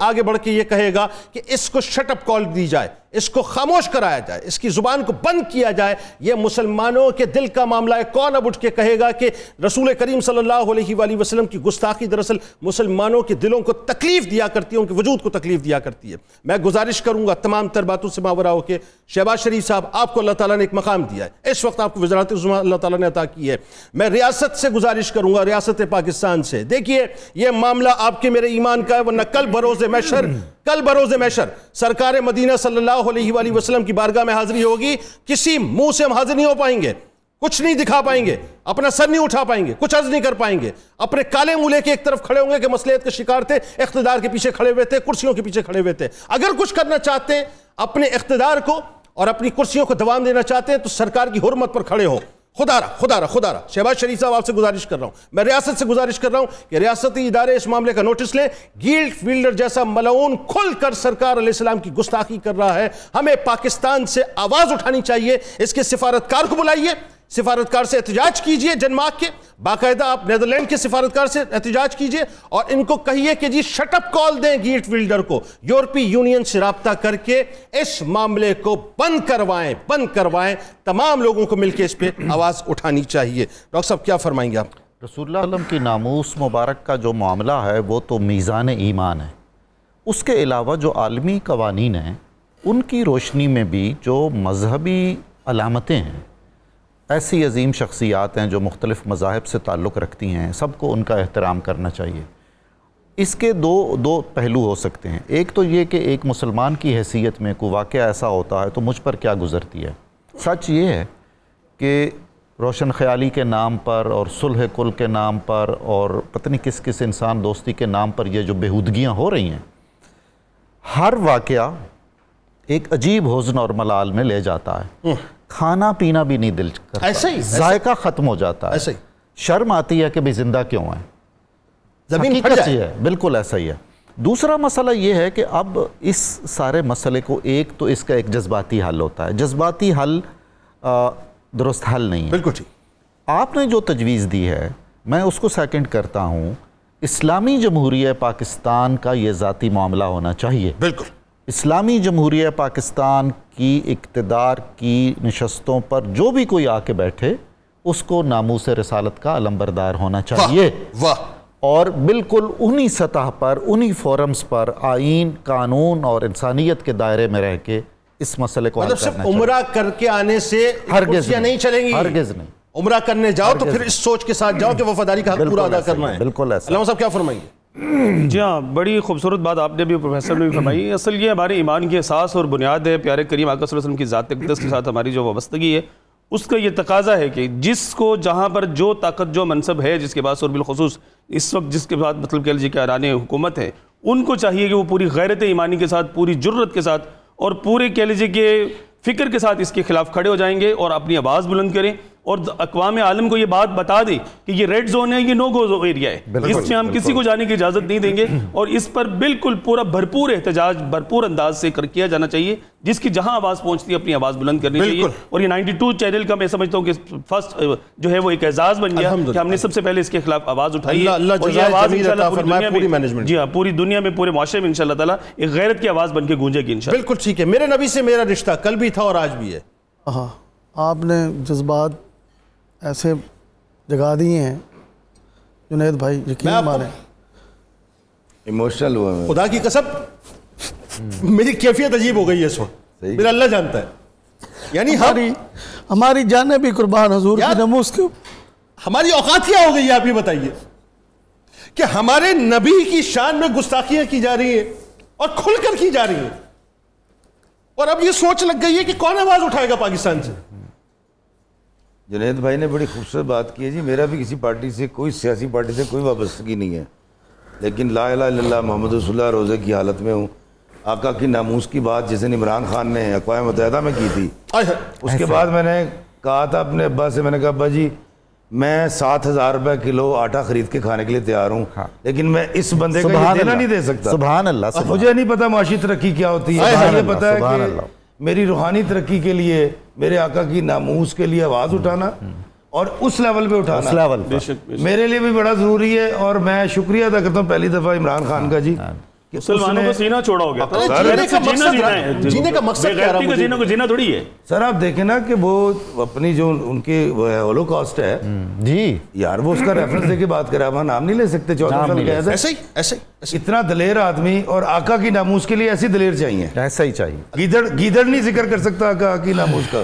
آگے بڑھ کے یہ کہے گا کہ اس کو شٹ اپ کال دی جائے، اس کو خاموش کرایا جائے، اس کی زبان کو بند کیا جائے۔ یہ مسلمانوں کے دل کا معاملہ ہے، کون اب اٹھ کے کہے گا کہ رسول کریم صلی اللہ علیہ وآلہ وسلم کی گستاخی دراصل مسلمانوں کے دلوں کو تکلیف دیا کرتی ہے، ان کے وجود کو تکلیف دیا کرتی ہے۔ میں گزارش کروں گا تمام تر باتوں سے ماورا ہو کے، شہباز شریف صاحب آپ کو اللہ تعالیٰ نے ایک مقام دیا ہے، اس وقت آپ کو وزارت عظمیٰ اللہ تعالیٰ نے عطا کی ہے، میں ریاست سے گزارش کروں گا، ریاست پاکستان سے، دیکھیے یہ معاملہ آپ کے میرے ایمان کا ہے، ورنہ کل بروز محشر سرکار مدینہ صلی اللہ علیہ وآلہ وسلم کی بارگاہ میں حاضری ہوگی، کسی منہ سے ہم حاضر نہیں ہو پائیں گے، کچھ نہیں دکھا پائیں گے، اپنا سر نہیں اٹھا پائیں گے، کچھ عرض نہیں کر پائیں گے، اپنے کالے منہ لے کے ایک طرف کھڑے ہوں گے کہ مصلحت کے شکار تھے، اقتدار کے پیچھے کھڑے ہوئے تھے، کرسیوں کے پیچھے کھڑے ہوئے تھے۔ اگر کچھ کرنا چاہتے ہیں، اپنے اقتدار کو اور اپنی کرسیوں کو دوام دینا چاہتے ہیں، تو سرکار کی حرمت پر کھڑے ہوں۔ خدا رہا شہباز شریف صاحب آپ سے گزارش کر رہا ہوں، میں ریاست سے گزارش کر رہا ہوں کہ ریاستی ادارے اس معاملے کا نوٹس لیں۔ گیٹ ویلڈر جیسا ملعون کھل کر سرکار علیہ السلام کی گستاخی کر رہا ہے، ہمیں پاکستان سے آواز اٹھانی چاہیے، اس کے سفارتکار کو بلائیے، سفارتکار سے احتجاج کیجئے، ڈنمارک کے باقاعدہ آپ نیدرلینڈ کے سفارتکار سے احتجاج کیجئے، اور ان کو کہیے کہ جی شٹ اپ کال دیں گیٹ ویلڈر کو، یورپی یونین سے رابطہ کر کے اس معاملے کو بند کروائیں، تمام لوگوں کو مل کے اس پہ آواز اٹھانی چاہیے۔ ڈاکٹر صاحب کیا فرمائیں گے آپ؟ رسول اللہ علیہ وسلم کی ناموس مبارک کا جو معاملہ ہے وہ تو میزان ایمان ہے، اس کے علاوہ جو عالمی قوانین ہیں ان کی روشنی میں بھی جو مذہبی علامتیں ہیں، ایسی عظیم شخصیات ہیں جو مختلف مذاہب سے تعلق رکھتی ہیں، سب کو ان کا احترام کرنا چاہیے۔ اس کے دو پہلو ہو سکتے ہیں، ایک تو یہ کہ ایک مسلمان کی حیثیت میں کوئی واقعہ ایسا ہوتا ہے تو مجھ پر کیا گزرتی ہے۔ سچ یہ ہے کہ روشن خیالی کے نام پر اور صلح کل کے نام پر اور پتہ نہیں کس انسان دوستی کے نام پر یہ جو بےہودگیاں ہو رہی ہیں، ہر واقعہ ایک عجیب حزن اور ملال میں لے جاتا ہے، کھانا پینا بھی نہیں دل کرتا، ذائقہ ختم ہو جاتا ہے، شرم آتی ہے کہ بھی زندہ کیوں ہیں، زمین پھٹ جائے، بالکل ایسا ہی ہے۔ دوسرا مسئلہ یہ ہے کہ اب اس سارے مسئلے کو ایک تو اس کا ایک جذباتی حل ہوتا ہے. جذباتی حل درست حل نہیں ہے. بالکل ٹھیک. آپ نے جو تجویز دی ہے میں اس کو سیکنڈ کرتا ہوں. اسلامی جمہوریہ پاکستان کا یہ ذاتی معاملہ ہونا چاہیے. بالکل. اسلامی جمہوریہ پاکستان کی اقتدار کی نشستوں پر جو بھی کوئی آ کے بیٹھے اس کو ناموس رسالت کا علمبردار ہونا چاہیے. واہ. اور بالکل انہی سطح پر انہی فورمز پر آئین قانون اور انسانیت کے دائرے میں رہ کے اس مسئلے کو حل کرنا چاہیے. عمرہ کر کے آنے سے ہرگز نہیں چلیں گی. ہرگز نہیں. عمرہ کرنے جاؤ تو پھر اس سوچ کے ساتھ جاؤ کہ وفاداری کا حق پورا ادا کرنا ہے. بالکل ایسا. علامہ صاحب کیا فرمائیں گے؟ جی ہاں، بڑی خوبصورت بات آپ نے بھی پروفیسر نے بھی فرمائی. اصل یہ ہمارے ایمان کی اساس اور بنیاد ہے. پیارے کریم آقا صلی اللہ علیہ وسلم کی ذات اقدس کے ساتھ ہماری جو وابستگی ہے اس کا یہ تقاضا ہے کہ جس کو جہاں پر جو طاقت جو منصب ہے جس کے پاس اور بالخصوص اس وقت جس کے بعد مطلب کہہ لیجیے کہ ارکان حکومت ہے ان کو چاہیے کہ وہ پوری غیرت ایمانی کے ساتھ پوری جرت کے ساتھ اور پورے کہہ لیجیے کہ فکر کے ساتھ اس کے خلاف کھڑے ہو جائیں گے اور اپنی آواز بلند کریں اور اقوام عالم کو یہ بات بتا دیں کہ یہ ریڈ زون ہے، یہ نو گو ایریا ہے، اس میں ہم کسی کو جانے کی اجازت نہیں دیں گے اور اس پر بالکل پورا بھرپور احتجاج بھرپور انداز سے کیا جانا چاہیے. جس کی جہاں آواز پہنچتی ہے اپنی آواز بلند کرنی چاہیے. اور یہ 92 چینل کا میں سمجھتا ہوں کہ فرسٹ جو ہے وہ ایک اعزاز بن گیا کہ ہم نے سب سے پہلے اس کے خلاف آواز اٹھائی ہے اور یہ آواز انشاءاللہ پوری دنیا میں پورے معاشرے میں انشاءاللہ تعالیٰ ایک غیرت کی آواز بن کے گونجے گی انشاءاللہ. بالکل ٹھیک ہے. میرے نبی سے میرا رشتہ کل بھی تھا اور آج بھی ہے. ہاں، آپ نے جذبات ایسے جگا دیے ہیں جنید بھائی، یقین مانیں. ایموشنل ہوا میں. خدا کی قسم میری کیفیت عجیب ہو گئی ہے اس وقت. میرا اللہ جانتا ہے. یعنی ہماری جانیں بھی قربان حضور کی ناموس کے. ہماری اوقات کیا ہو گئی ہے آپ یہ بتائیے کہ ہمارے نبی کی شان میں گستاخیاں کی جا رہی ہیں اور کھل کر کی جا رہی ہیں اور اب یہ سوچ لگ گئی ہے کہ کون آواز اٹھائے گا پاکستان سے. جنید بھائی نے بڑی خوبصورت بات کی ہے جی. میرا بھی کسی پارٹی سے کوئی سیاسی پارٹی سے کوئی وابستگی نہیں ہے لیکن لا الہ الا اللہ محمد رسول اللہ روزے کی حالت میں ہوں. آقا کی ناموس کی بات جس دن عمران خان نے اقوام متحدہ میں کی تھی اس کے بعد میں نے کہا تھا اپنے ابا سے، میں نے کہا ابا جی میں 7,000 روپے کلو آٹا خرید کے کھانے کے لیے تیار ہوں لیکن میں اس بندے کو یہ دینا نہیں دے سکتا. سبحان اللہ. مجھے نہیں پتا معاشی ترقی کیا ہوتی ہے. یہ پتا ہے کہ میری روحانی ترقی کے لیے میرے آقا کی ناموس کے لیے آواز اٹھانا اور اس لیول پہ اٹھانا میرے لیے بھی بڑا ضروری ہے. اور میں شکریہ ادا کرتا ہوں پہلی دفعہ عمران خان کا جی. مسلمانوں کو سینہ چھوڑا ہو گیا. جینے کا مقصد کیا رہا مجھے؟ جینا تھوڑی ہے سر. آپ دیکھیں نا کہ وہ اپنی جو ان کے ہولو کاسٹ ہے جی یار وہ اس کا ریفرنس دے کے بات کرے. آپ نام نہیں لے سکتے. 14 سال قید ہے. ایسے اتنا دلیر آدمی اور آقا کی ناموس کے لیے ایسی دلیر چاہیے. ایسا ہی چاہیے. گیدڑ نہیں ذکر کر سکتا آقا کی ناموس کا.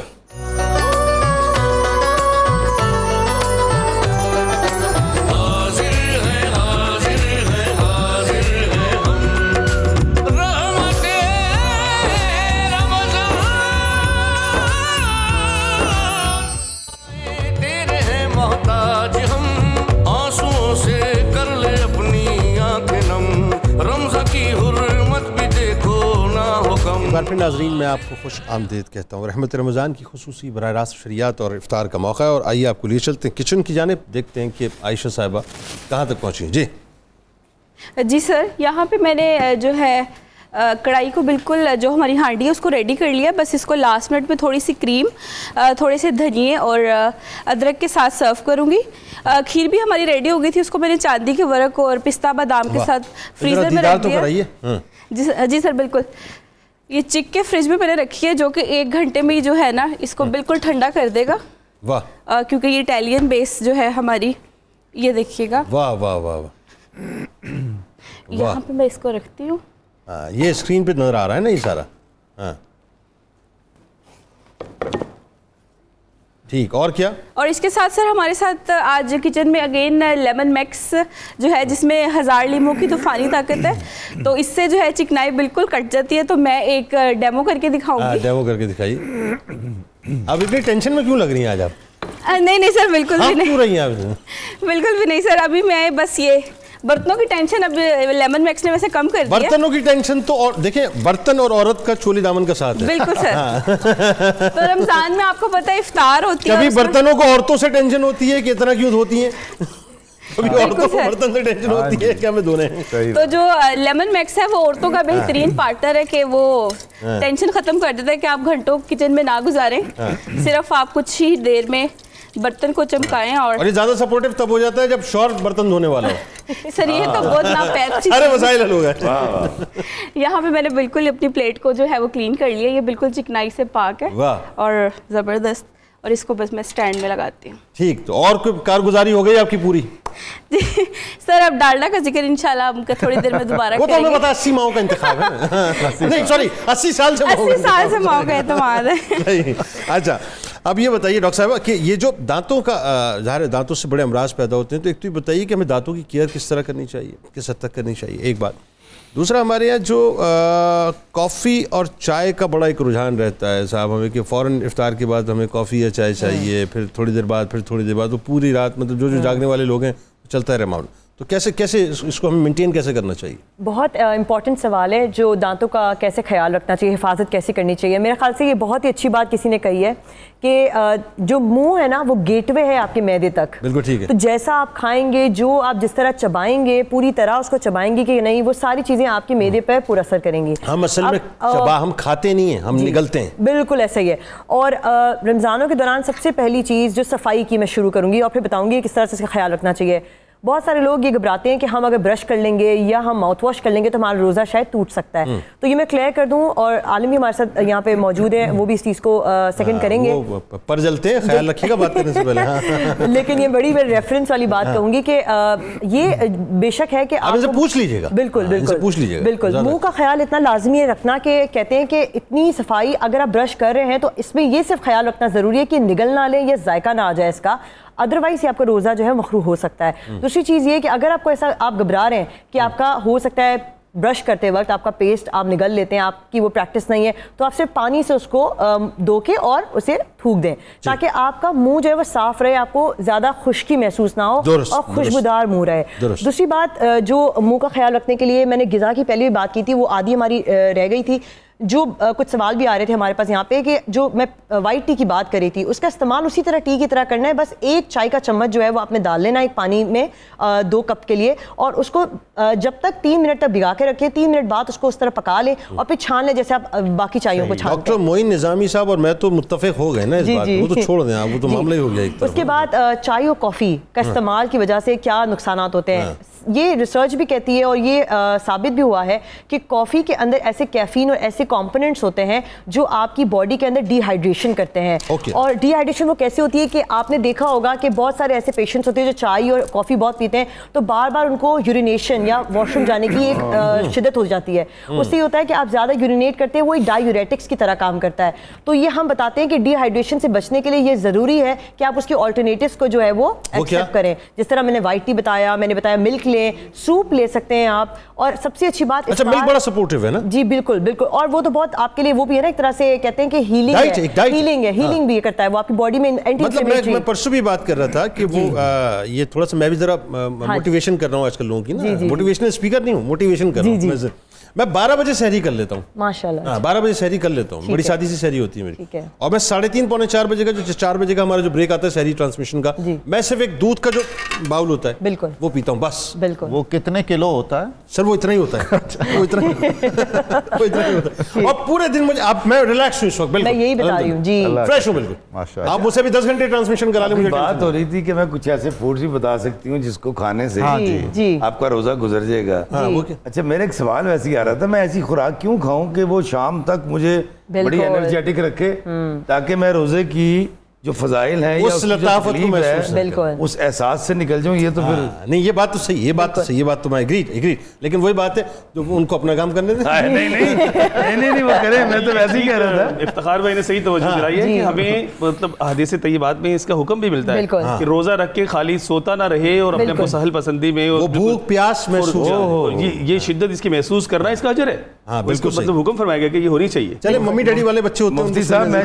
پھر ناظرین میں آپ کو خوش آمدید کہتا ہوں. رحمت رمضان کی خصوصی براہ راست شریعت اور افطار کا موقع ہے اور آئیے آپ کو لیے چلتے ہیں کچن کی جانب. دیکھتے ہیں کہ عائشہ صاحبہ کہاں تک پہنچی ہیں. جی سر، یہاں پہ میں نے جو ہے کڑھائی کو بالکل جو ہماری ہانڈی ہے اس کو ریڈی کر لیا. بس اس کو لاسٹ منٹ میں تھوڑی سی کریم، تھوڑے سے دھنیے اور ادرک کے ساتھ سرو کروں گی. کھیر بھی ہماری ریڈی ہو گئی تھی، اس کو میں نے چاندی کے ورق اور پستہ بادام کے ساتھ فریزر میں رکھ دیا. جی سر بالکل. یہ چک کے فریج میں میں نے رکھی ہے جو کہ 1 گھنٹے میں جو ہے نا اس کو بالکل ٹھنڈا کر دے گا. واہ. کیونکہ یہ اٹیلین بیس جو ہے ہماری. یہ دیکھیے گا. واہ واہ واہ. یہاں پہ میں اس کو رکھتی ہوں. یہ اسکرین پہ نظر آ رہا ہے نا یہ سارا. ہاں ٹھیک. اور کیا؟ اور اس کے ساتھ سر ہمارے ساتھ آج کچن میں اگین لیمن میکس جو ہے جس میں 1000 لیموں کی طوفانی طاقت ہے تو اس سے جو ہے چکنائی بالکل کٹ جاتی ہے. تو میں ایک ڈیمو کر کے دکھاؤں گی. ڈیمو کر کے دکھائیے. اب اتنی ٹینشن میں کیوں لگ رہی ہیں آج آپ؟ نہیں سر بالکل بھی نہیں. کیوں رہی ہیں آپ؟ بالکل بھی نہیں سر. ابھی میں بس یہ برتنوں کی ٹینشن اب لیمن میکس نے ویسے کم کر دیا. برتنوں کی ٹینشن تو اور دیکھیں برتن اور عورت کا چولی دامن کا ساتھ ہے. بالکل سر. تو رمضان میں آپ کو پتہ ہے افطار ہوتی ہے. کبھی برتنوں کو عورتوں سے ٹینشن ہوتی ہے کہ اتنا کیوں دھوتی ہیں. ابھی عورتوں کو برتن سے ٹینشن ہوتی ہے کہ ہمیں دھونے ہیں. تو جو لیمن میکس ہے وہ عورتوں کا بہترین پارٹنر ہے کہ وہ ٹینشن ختم کر دیتا ہے کہ آپ گھنٹوں کچن میں نہ گزاریں, صرف آپ کچھ ہی دیر میں برتن کو چمکائیں. اور یہ زیادہ سپورٹیو تب ہو جاتا ہے جب شوہر برتن دھونے والا ہو. سر یہ تو بہت ناپید سارے مسائل حل ہو گئے. یہاں پہ میں نے بالکل اپنی پلیٹ کو جو ہے وہ کلین کر لیا, یہ بالکل چکنائی سے پاک ہے اور زبردست, اور اس کو بس میں سٹینڈ میں لگاتی ہوں. ٹھیک, تو اور کوئی کارگزاری ہو گئی آپ کی پوری؟ سر اب ڈالڈا کا ذکر انشاءاللہ ہم تھوڑی دیر میں دوبارہ وہ تو ہمیں پتا 80 ماہوں کا انتخاب ہے. نہیں سوری 80 سال سے 80 سال سے ماؤں کا اعتماد ہے. اچھا اب یہ بتائیے ڈاکٹر صاحبہ کہ یہ جو دانتوں کا ظاہر ہے دانتوں سے بڑے امراض پیدا ہوتے ہیں, تو ایک تو یہ بتائیے کہ ہمیں دانتوں کی کیئر کس طرح کرنی چاہیے, کس حد تک کرنی چاہیے, ایک بات. دوسرا ہمارے یہاں جو کافی اور چائے کا بڑا ایک رجحان رہتا ہے صاحب ہمیں کہ فوراً افطار کے بعد ہمیں کافی یا چائے چاہیے, پھر تھوڑی دیر بعد, پھر تھوڑی دیر بعد, تو پوری رات مطلب جو جاگنے والے لوگ ہیں چلتا ہے معاملہ. تو کیسے اس کو ہمیں مینٹین کیسے کرنا چاہیے؟ بہت امپورٹنٹ سوال ہے, جو دانتوں کا کیسے خیال رکھنا چاہیے, حفاظت کیسے کرنی چاہیے. میرے خیال سے یہ بہت ہی اچھی بات کسی نے کہی ہے کہ جو منہ ہے نا وہ گیٹ وے ہے آپ کے معدے تک. بالکل ٹھیک ہے. تو جیسا آپ کھائیں گے, جو آپ جس طرح چبائیں گے, پوری طرح اس کو چبائیں گے کہ نہیں, وہ ساری چیزیں آپ کے معدے پر پر اثر کریں گی. ہم اصل میں ہم کھاتے نہیں ہیں, ہم نگلتے ہیں. بالکل ایسا ہی ہے. اور رمضانوں کے دوران سب سے پہلی چیز جو صفائی کی میں شروع کروں گی, اور پھر بتاؤں گی کس طرح سے اس کا خیال رکھنا چاہیے. بہت سارے لوگ یہ گھبراتے ہیں کہ ہم اگر برش کر لیں گے یا ہم ماؤتھ واش کر لیں گے تو ہمارا روزہ شاید ٹوٹ سکتا ہے. تو یہ میں کلیئر کر دوں, اور عالم بھی ہمارے ساتھ یہاں پہ موجود ہیں, وہ بھی اس چیز کو سیکنڈ کریں گے. پر جلتے ہیں, خیال رکھیے گا بات کرنے سے پہلے. لیکن یہ بڑی ریفرنس والی بات کہوں گی کہ یہ بے شک ہے کہ آپ ان سے پوچھ لیجیے گا. بالکل بالکل پوچھ لیجیے گا. بالکل منہ کا خیال اتنا لازمی ہے رکھنا کہ کہتے ہیں کہ اتنی صفائی اگر آپ برش کر رہے ہیں تو اس میں یہ صرف خیال رکھنا ضروری ہے کہ نگل نہ لیں یا ذائقہ نہ آ جائے اس کا, ادروائز یہ آپ کا روزہ جو ہے مخروح ہو سکتا ہے. دوسری چیز یہ کہ اگر آپ کو ایسا آپ گھبرا رہے ہیں کہ آپ کا ہو سکتا ہے برش کرتے وقت آپ کا پیسٹ آپ نگل لیتے ہیں, آپ کی وہ پریکٹس نہیں ہے, تو آپ صرف پانی سے اس کو دھو کے اور اسے تھوک دیں تاکہ آپ کا منہ جو ہے وہ صاف رہے, آپ کو زیادہ خشکی محسوس نہ ہو اور خوشبودار منہ رہے. دوسری بات جو منہ کا خیال رکھنے کے لیے میں نے غذا کی پہلے بھی بات کی تھی, وہ آدھی ہماری رہ گئی تھی. جو کچھ سوال بھی آ رہے تھے ہمارے پاس یہاں پہ کہ جو میں وائٹ ٹی کی بات کری تھی, اس کا استعمال اسی طرح ٹی کی طرح کرنا ہے. بس 1 چائے کا چمچ جو ہے وہ آپ نے ڈال لینا ایک پانی میں 2 کپ کے لیے, اور اس کو جب تک 3 منٹ تک بھگا کے رکھیں, 3 منٹ بعد اس کو اس طرح پکا لیں اور پھر چھان لیں جیسے آپ باقی چائیوں کو چھانتے ہیں. ڈاکٹر معین نظامی صاحب اور میں تو متفق ہو گئے نا اس بات, وہ تو چھوڑ دیں آپ, وہ تو معاملہ ہی ہو گیا ایک طرف. اس کے بعد چائے اور کافی کا استعمال کی وجہ سے کیا نقصانات ہوتے ہیں, یہ ریسرچ بھی کہتی ہے اور یہ ثابت بھی ہوا ہے کہ کافی کے اندر ایسے کیفین اور ایسے کمپوننٹس ہوتے ہیں جو آپ کی باڈی کے اندر ڈی ہائیڈریشن کرتے ہیں. اور ڈی ہائیڈریشن وہ کیسے ہوتی ہے کہ آپ نے دیکھا ہوگا کہ بہت سارے ایسے پیشنٹس ہوتے ہیں جو چائے اور کافی بہت پیتے ہیں, تو بار بار ان کو یورینیشن یا واش روم جانے کی ایک شدت ہو جاتی ہے. اس سے یہ ہوتا ہے کہ آپ زیادہ یورینیٹ کرتے ہیں, وہ ایک ڈائیوریٹکس کی طرح کام کرتا ہے. تو یہ ہم بتاتے ہیں کہ ڈی ہائیڈریشن سے بچنے کے لیے یہ ضروری ہے کہ آپ اس کے آلٹرنیٹیوز کو جو ہے وہ ایکسیپٹ کریں. جس طرح میں نے وائٹ ٹی بتایا, میں نے بتایا ملک لیں, سوپ لے سکتے ہیں آپ, اور سب سے اچھی بات ملک بڑا سپورٹیو ہے نا. جی بالکل بالکل, اور وہ تو بہت آپ کے لیے وہ بھی ہے نا ایک طرح سے کہتے ہیں کہ ہیلنگ بھی کرتا ہے, وہ آپ کی باڈی میں اینٹی انفلیمیٹری. میں پرسوں بھی بات کر رہا تھا کہ وہ یہ تھوڑا سا میں بھی ذرا موٹیویشن کر رہا ہوں آج کل لوگوں کی نا, موٹیویشنل اسپیکر نہیں ہوں, موٹیویشن کر رہا ہوں. میں 12 بجے سحری کر لیتا ہوں ماشاءاللہ. ہاں 12 بجے سحری کر لیتا ہوں, بڑی سادی سی سحری ہوتی ہے میری. اور میں 3:30 پونے 4 بجے کا جو 4 بجے کا ہمارا جو بریک آتا ہے سحری ٹرانسمیشن کا, میں صرف ایک دودھ کا جو باؤل ہوتا ہے بالکل وہ پیتا ہوں بس. بالکل. وہ کتنے کلو ہوتا ہے سر؟ وہ اتنا ہی ہوتا ہے, وہ اتنا ہی ہوتا ہے. اور پورے دن مجھے اب میں ریلیکس ہوں اس وقت, بالکل میں یہی بتا رہی ہوں جی, فریش ہوں بالکل. آپ مجھ سے بھی 10 گھنٹے ٹرانسمیشن کرا لیں. مجھے بات ہو رہی تھی کہ میں کچھ ایسے فوڈز بھی بتا سکتی ہوں جس کو کھانے سے آپ کا روزہ گزر جائے گا. اچھا میرا ایک سوال ویسے ہی آ رہا تھا, میں ایسی خوراک کیوں کھاؤں کہ وہ شام تک مجھے بڑی انرجیٹک رکھے, تاکہ میں روزے کی جو فضائل ہیں اس لطافت کو محسوس اس احساس سے نکل جاؤں. یہ تو پھر نہیں, یہ بات تو صحیح, یہ بات تو صحیح, یہ بات تو میں ایگری, لیکن وہی بات ہے جو ان کو اپنا کام کرنے دیں. نہیں وہ کریں, میں تو ویسے ہی کہہ رہا تھا. افتخار بھائی نے صحیح توجہ دلائی ہے کہ ہمیں مطلب احادیث طیبات میں اس کا حکم بھی ملتا ہے کہ روزہ رکھ کے خالی سوتا نہ رہے اور اپنے کو سہل پسندی میں وہ بھوک پیاس محسوس, یہ شدت اس کی محسوس کرنا اس کا اجر ہے. ہاں بالکل, مطلب حکم فرمایا گیا کہ یہ ہونی چاہیے. چلے ممی ڈیڈی والے بچے ہوتے ہیں مفتی صاحب, میں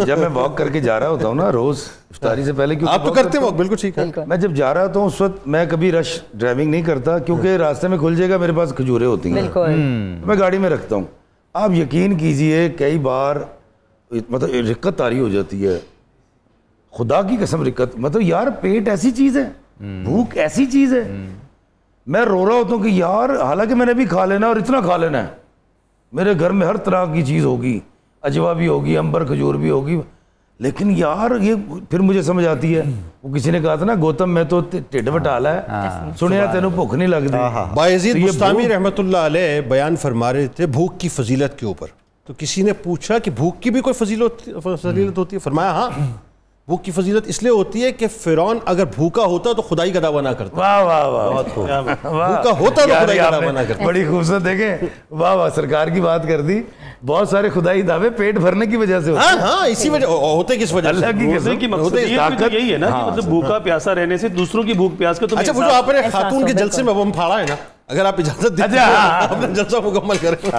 جب میں واک کر کے جا رہا ہوتا ہوں نا روز افطاری سے پہلے, آپ تو کرتے ہیں بالکل ٹھیک ہے, میں جب جا رہا ہوتا ہوں اس وقت میں کبھی رش ڈرائیونگ نہیں کرتا کیونکہ راستے میں کھل جائے گا, میرے پاس کھجوریں ہوتی ہیں, میں گاڑی میں رکھتا ہوں. آپ یقین کیجئے کئی بار مطلب رکت طاری ہو جاتی ہے, خدا کی قسم رکت, مطلب یار پیٹ ایسی چیز ہے بھوک ایسی چیز ہے. میں رو رہا ہوتا ہوں کہ یار حالانکہ میں نے بھی کھا لینا اور اتنا کھا لینا ہے, میرے گھر میں ہر طرح کی چیز ہوگی, اجوا بھی ہوگی, امبر کھجور بھی ہوگی, لیکن یار یہ پھر مجھے سمجھ آتی ہے. وہ کسی نے کہا تھا نا گوتم میں تو ٹھڈ بٹالا ہے, سنیا تینوں بھوک نہیں لگتی. بایزید بستامی رحمۃ اللہ علیہ بیان فرما رہے تھے بھوک کی فضیلت کے اوپر. تو کسی نے پوچھا کہ بھوک کی بھی کوئی فضیلت ہوتی ہے؟ فرمایا ہاں, بھوک کی فضیلت اس لیے ہوتی ہے کہ فرعون اگر بھوکا ہوتا تو خدائی کا دعویٰ نہ کرتا. واہ واہ واہ, بھوکا ہوتا تو خدائی کا دعویٰ نہ کرتا. بڑی خوبصورت, دیکھیں واہ واہ, سرکار کی بات کر دی. بہت سارے خدائی دعوے پیٹ بھرنے کی وجہ سے ہوتے ہیں. ہاں اسی وجہ ہوتے کس وجہ سے؟ اللہ کی قسم کی مقصد یہی ہے نا کہ مطلب بھوکا پیاسا رہنے سے دوسروں کی بھوک پیاس کا. اچھا وہ جو آپ نے خاتون کے جلسے میں بم پھاڑا ہے نا, اگر آپ اجازت دیں اپنا جلسہ مکمل کریں.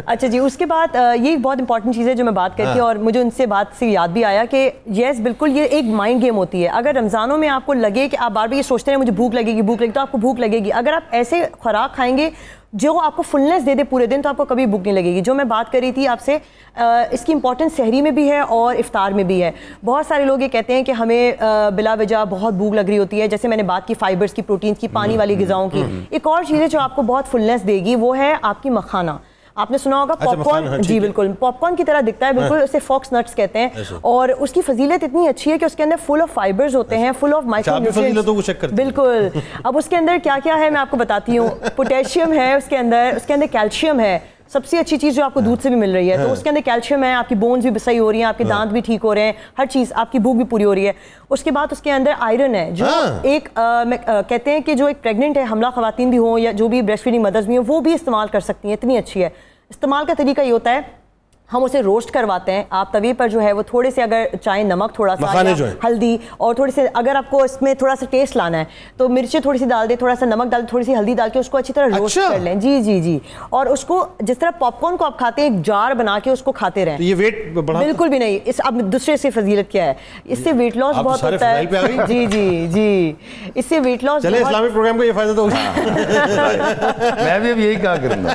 اچھا جی, اس کے بعد یہ بہت امپورٹنٹ چیز ہے جو میں بات کرتی ہوں, اور مجھے ان سے بات سے یاد بھی آیا کہ یس بالکل یہ ایک مائنڈ گیم ہوتی ہے. اگر رمضانوں میں آپ کو لگے کہ آپ بار بار یہ سوچتے ہیں مجھے بھوک لگے گی تو آپ کو بھوک لگے گی. اگر آپ ایسے خوراک کھائیں گے جو آپ کو فلنس دے دے پورے دن, تو آپ کو کبھی بھوک نہیں لگے گی. جو میں بات کر رہی تھی آپ سے, اس کی امپورٹنس سحری میں بھی ہے اور افطار میں بھی ہے. بہت سارے لوگ یہ کہتے ہیں کہ ہمیں بلا وجہ بہت بھوک لگ رہی ہوتی ہے, جیسے میں نے بات کی فائبرز کی, پروٹینز کی, پانی والی غذاؤں کی. ایک اور چیز ہے جو آپ کو بہت فلنس دے گی, وہ ہے آپ کی مکھانا. آپ نے سنا ہوگا پاپ کارن, جی بالکل پاپ کارن کی طرح دکھتا ہے بالکل, اسے فاکس نٹس کہتے ہیں, اور اس کی فضیلت اتنی اچھی ہے کہ اس کے اندر فل آف فائبرز ہوتے ہیں, فل آف مائکرو نیوٹرینٹس. بالکل. اب اس کے اندر کیا کیا ہے میں آپ کو بتاتی ہوں. پوٹیشیم ہے اس کے اندر کیلشیم ہے, سب سے اچھی چیز جو آپ کو دودھ سے بھی مل رہی ہے, تو اس کے اندر کیلشیم ہے, آپ کی بونز بھی صحیح ہو رہی ہیں, آپ کے دانت بھی ٹھیک ہو رہے ہیں, ہر چیز, آپ کی بھوک بھی پوری ہو رہی ہے. اس کے بعد اس کے اندر آئرن ہے, جو ایک کہتے ہیں کہ جو ایک پریگننٹ ہے, حاملہ خواتین بھی ہوں یا جو بھی بریسٹ فیڈنگ مدرز بھی ہوں, وہ بھی استعمال کر سکتی ہیں, اتنی اچھی ہے. استعمال کا طریقہ یہ ہوتا ہے, ہم اسے روسٹ کرواتے ہیں. آپ توے پر جو ہے وہ تھوڑے سے اگر چاہیں نمک تھوڑا سا, ہلدی, اور تھوڑے سے اگر آپ کو اس میں تھوڑا سا ٹیسٹ لانا ہے تو مرچیں تھوڑی سی ڈال دیں, تھوڑا سا نمک ڈال, تھوڑی سی ہلدی ڈال کے اس کو اچھی طرح روسٹ کر لیں. جی جی جی. اور اس کو جس طرح پاپ کارن کو آپ کھاتے ہیں, ایک جار بنا کے اس کو کھاتے رہیں. یہ ویٹ بالکل بھی نہیں. اس اب دوسرے سے فضیلت کیا ہے, اس سے ویٹ لاس بہت ہوتا ہے. جی جی جی, اس سے ویٹ لاس. چلیں اسلامک پروگرام کو یہ فائدہ تو میں بھی اب یہی کہا کروں گا,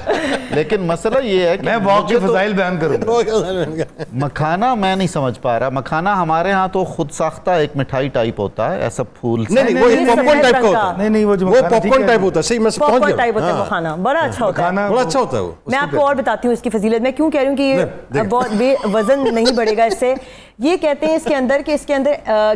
لیکن مسئلہ یہ ہے کہ میں واقع کے فضائل بیان کروں گا. مکھانا میں نہیں سمجھ پا رہا. مکھانا ہمارے ہاں تو خود ساختہ ایک مٹھائی ٹائپ ہوتا ہے, ایسا پھول. نہیں وہ پاپ کارن ٹائپ کا ہوتا ہے. نہیں وہ پاپ کارن ٹائپ ہوتا ہے. صحیح میں پہنچ گیا. ٹائپ ہوتا ہے مکھانا, بڑا اچھا ہوتا ہے, بڑا اچھا ہوتا ہے وہ. میں آپ کو اور بتاتی ہوں اس کی فضیلت. میں کیوں کہہ رہی ہوں کہ یہ بہت وزن نہیں بڑھے گا اس سے. یہ کہتے ہیں اس کے اندر کہ اس کے اندر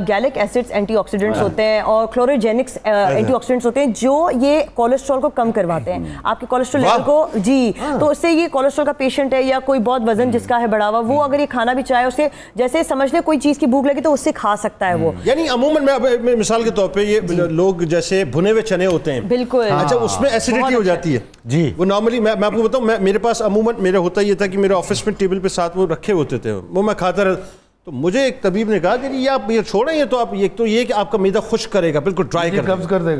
گیلک ایسڈز اینٹی آکسیڈنٹس ہوتے ہیں اور کلوروجینکس اینٹی آکسیڈنٹس ہوتے ہیں جو یہ کولیسٹرول کو کم کرواتے ہیں, آپ کے کولیسٹرول لیول کو. جی, تو اس سے یہ کولیسٹرول کا پیشنٹ ہے یا کوئی بہت وزن جس کا ہے بڑھا ہوا, وہ اگر یہ کھانا بھی چاہے, اسے جیسے سمجھ لیں کوئی چیز کی بھوک لگی تو اس سے کھا سکتا ہے وہ. یعنی عموماً میں مثال کے طور پہ یہ لوگ جیسے بھنے ہوئے چنے ہوتے ہیں, بالکل, اچھا اس میں ایسیڈیٹی ہو جاتی ہے. جی وہ نارملی میں آپ کو بتاؤں, میرے پاس عموماً میرا ہوتا یہ تھا کہ میرے آفس میں ٹیبل پہ ساتھ وہ رکھے ہوتے تھے, وہ میں کھاتا رہتا. تو مجھے ایک طبیب نے کہا کہ یہ آپ یہ چھوڑیں, یہ تو آپ ایک تو یہ کہ آپ کا معدہ خشک کرے گا, بالکل ڈرائی قبض کر دے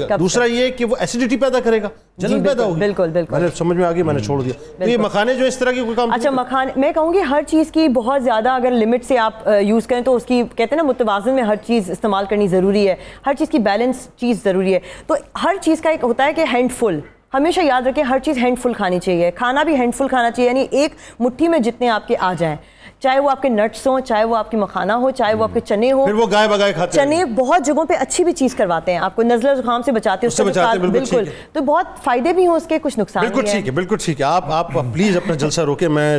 گا. دوسرا یہ کہ وہ ایسیڈیٹی پیدا کرے گا, جلن پیدا ہوگی. بالکل بالکل, میں سمجھ میں آ گیا, میں نے چھوڑ دیا. تو یہ مکھانے جو اس طرح کی کوئی کام. اچھا مکھانے, میں کہوں گی ہر چیز کی بہت زیادہ اگر لمٹ سے آپ یوز کریں تو اس کی کہتے ہیں نا متوازن میں ہر چیز استعمال کرنی ضروری ہے, ہر چیز کی بیلنس چیز ضروری ہے. تو ہر چیز کا ایک ہوتا ہے کہ ہینڈ فل, ہمیشہ یاد رکھیں ہر چیز ہینڈ فل کھانی چاہیے. کھانا بھی ہینڈ فل کھانا چاہیے, یعنی ایک مٹھی میں جتنے آپ کے آ جائیں, چاہے وہ آپ کے نٹس ہوں, چاہے وہ آپ کی مکھانا ہو, چاہے وہ آپ کے چنے ہوں. پھر وہ گائے بگائے کھاتے ہیں. چنے بہت جگہوں پہ اچھی بھی چیز کرواتے ہیں, آپ کو نزلہ زکام سے بچاتے ہیں. بالکل, تو بہت فائدے بھی ہوں اس کے, کچھ نقصان بھی ہیں. بالکل ٹھیک ہے, بالکل ٹھیک ہے. آپ پلیز اپنا جلسہ روکیں, میں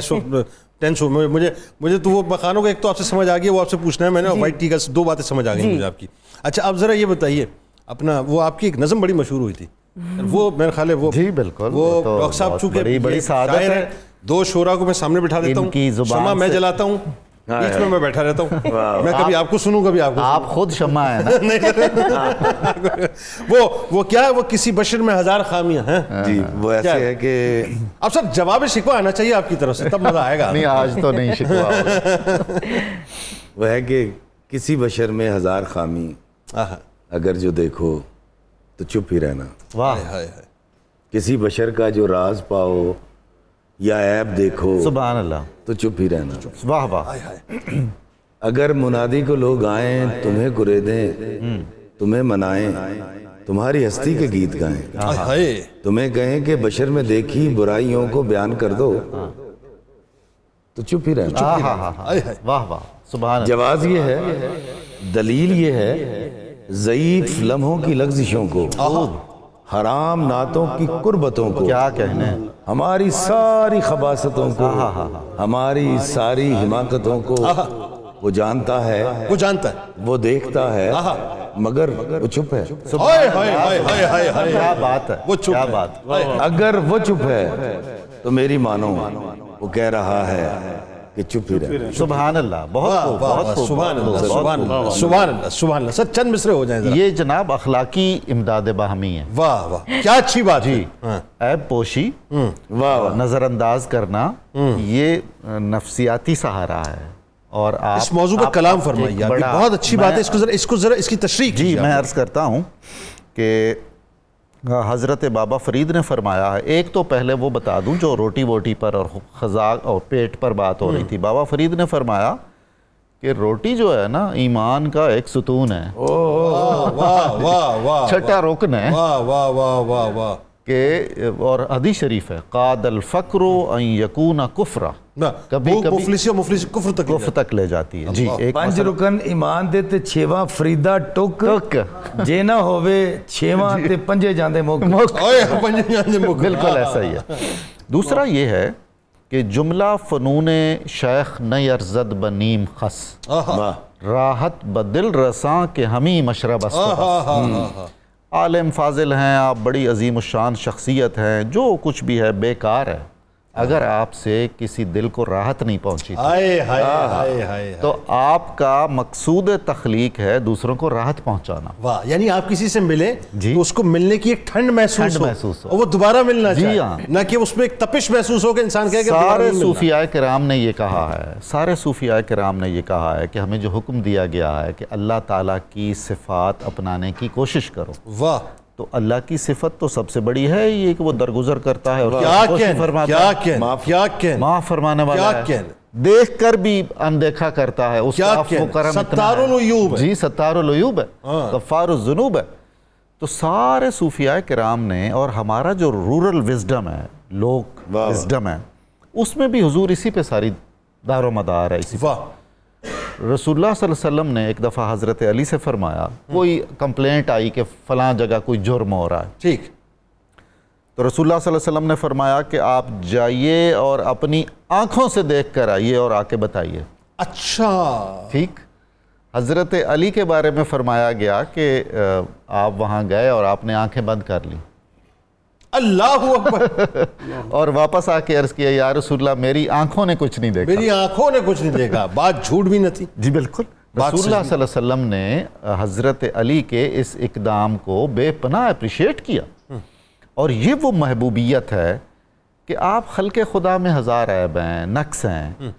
ٹینس ہوں. مجھے تو وہ مکھانوں کا ایک تو آپ سے سمجھ آ گیا, وہ آپ سے پوچھنا ہے. میں نے وائٹ ٹی کا 2 باتیں سمجھ آ گئی مجھے آپ کی. اچھا اب ذرا یہ بتائیے, اپنا وہ آپ کی ایک نظم بڑی مشہور ہوئی تھی, وہ میرے خیال ہے وہ. جی بالکل, وہ ڈاکٹر صاحب چونکہ بڑی سعادت ہے, 2 شعراء کو میں سامنے بٹھا دیتا ہوں, شمع میں جلاتا ہوں, بیچ میں بيٹھا رہتا ہوں. میں کبھی آپ کو سنوں, کبھی آپ کو. آپ خود شمع ہیں نا. وہ کیا ہے, وہ کسی بشر میں 1000 خامیاں ہیں. جی وہ ایسے ہے کہ اب سر جواب شکوہ آنا چاہیے آپ کی طرف سے, تب مزہ آئے گا. نہیں آج تو نہیں شکوہ. وہ ہے کہ کسی بشر میں 1000 خامی, اگر جو دیکھو تو چپ ہی رہنا. واہ. کسی بشر کا جو راز پاؤ یا عیب دیکھو سبحان اللہ تو چپ ہی رہنا. واہ واہ. اگر منادی کو لوگ آئیں, تمہیں قریدیں, تمہیں منائیں, تمہاری ہستی کے گیت گائیں, تمہیں کہیں کہ بشر میں دیکھی برائیوں کو بیان کر دو, تو چپ ہی رہنا. واہ واہ سبحان اللہ. جواز یہ ہے، دلیل یہ ہے، ضعیف لمحوں کی لغزشوں کو، حرام نعتوں کی قربتوں کو، کیا کہنے، ہماری ساری خباثتوں کو، ہماری ساری حماقتوں کو وہ جانتا ہے، وہ جانتا ہے، وہ دیکھتا ہے، مگر وہ چپ ہے. کیا بات ہے، وہ چپ کیا ہے. بات. اگر وہ چپ ہے تو میری مانو وہ کہہ رہا ہے کہ چپ ہی رہے. سبحان اللہ. بہت خوب، بہت خوب. سبحان اللہ، سبحان اللہ، سبحان اللہ، سبحان اللہ. سر چند مصرے ہو جائیں ذرا. یہ جناب اخلاقی امداد باہمی ہے. واہ واہ کیا اچھی بات ہے. جی، عیب پوشی، نظر انداز کرنا، یہ نفسیاتی سہارا ہے. اور آپ اس موضوع پر کلام فرمائیے. آپ بہت اچھی بات ہے. اس کو ذرا اس کی تشریح جی کیجیے. میں عرض کرتا ہوں کہ حضرت بابا فرید نے فرمایا ہے. ایک تو پہلے وہ بتا دوں جو روٹی ووٹی پر اور خزاق اور پیٹ پر بات ہو رہی تھی. بابا فرید نے فرمایا کہ روٹی جو ہے نا ایمان کا ایک ستون ہے، واہ واہ واہ، چھٹا رکن ہے واہ واہ واہ واہ واہ. کہ اور حدیث شریف ہے قاد الفقر ان یکون کفرا، کبھی مفلسی اور مفلسی کفر تک لے جاتی ہے. جی ایک پنج رکن ایمان دے تے چھواں فریدا ٹک جے نہ ہووے چھواں تے پنجے جاندے موک. بالکل ایسا ہی ہے. دوسرا یہ ہے کہ جملہ فنون شیخ نیرزد بنیم خس، راحت بدل رساں کے ہمیں مشرب است. عالم فاضل ہیں آپ، بڑی عظیم الشان شخصیت ہیں، جو کچھ بھی ہے بیکار ہے اگر آپ سے کسی دل کو راحت نہیں پہنچی تو آپ کا مقصود تخلیق ہے دوسروں کو راحت پہنچانا. واہ، یعنی آپ کسی سے ملیں تو اس کو ملنے کی ایک ٹھنڈ محسوس ہو اور وہ دوبارہ ملنا چاہے، نہ کہ اس میں ایک تپش محسوس ہو کہ انسان کہے کہ سارے صوفیاء کرام نے یہ کہا ہے، سارے صوفیاء کرام نے یہ کہا ہے کہ ہمیں جو حکم دیا گیا ہے کہ اللہ تعالیٰ کی صفات اپنانے کی کوشش کرو. واہ، تو اللہ کی صفت تو سب سے بڑی ہے یہ کہ وہ درگزر کرتا ہے اور معاف فرمانے والا ہے، دیکھ کر بھی اندیکھا کرتا ہے، اس کا عفو و کرم ستار العیوب ہے. جی ستار العیوب ہے، غفار الذنوب ہے. تو سارے صوفیاء کرام نے، اور ہمارا جو رورل وزڈم ہے، لوک وزڈم ہے، اس میں بھی حضور اسی پہ ساری دار و مدار ہے. اسی رسول اللہ صلی اللہ علیہ وسلم نے ایک دفعہ حضرت علی سے فرمایا، کوئی کمپلینٹ آئی کہ فلاں جگہ کوئی جرم ہو رہا ہے، ٹھیک، تو رسول اللہ صلی اللہ علیہ وسلم نے فرمایا کہ آپ جائیے اور اپنی آنکھوں سے دیکھ کر آئیے اور آ کے بتائیے. اچھا ٹھیک. حضرت علی کے بارے میں فرمایا گیا کہ آپ وہاں گئے اور آپ نے آنکھیں بند کر لی. اللہ اکبر. اور واپس آ کے عرض کیا یا رسول اللہ میری آنکھوں نے کچھ نہیں دیکھا. میری آنکھوں نے کچھ نہیں دیکھا. بات جھوٹ بھی نہ تھی. جی بالکل. رسول اللہ صلی اللہ علیہ وسلم نے حضرت علی کے اس اقدام کو بے پناہ اپریشیٹ کیا. اور یہ وہ محبوبیت ہے کہ آپ خلق خدا میں ہزار عیب ہیں، نقص ہیں،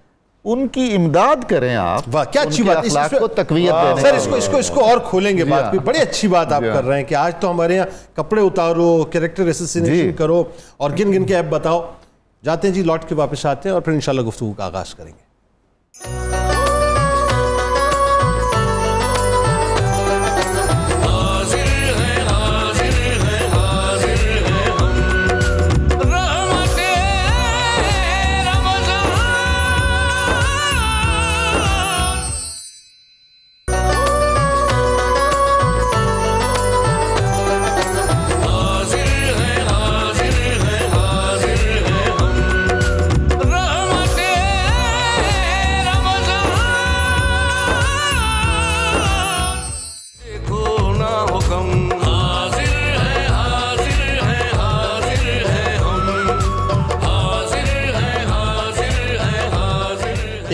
ان کی امداد کریں آپ. واہ کیا اچھی بات. اخلاق کو تقویت دینے. سر اس کو اور کھولیں گے بات بھی. بڑی اچھی بات آپ کر رہے ہیں کہ آج تو ہمارے یہاں کپڑے اتارو، کریکٹر اسیسینیشن کرو اور گن گن کے عیب بتاؤ. جاتے ہیں جی، لوٹ کے واپس آتے ہیں اور پھر انشاءاللہ گفتگو کا آغاز کریں گے.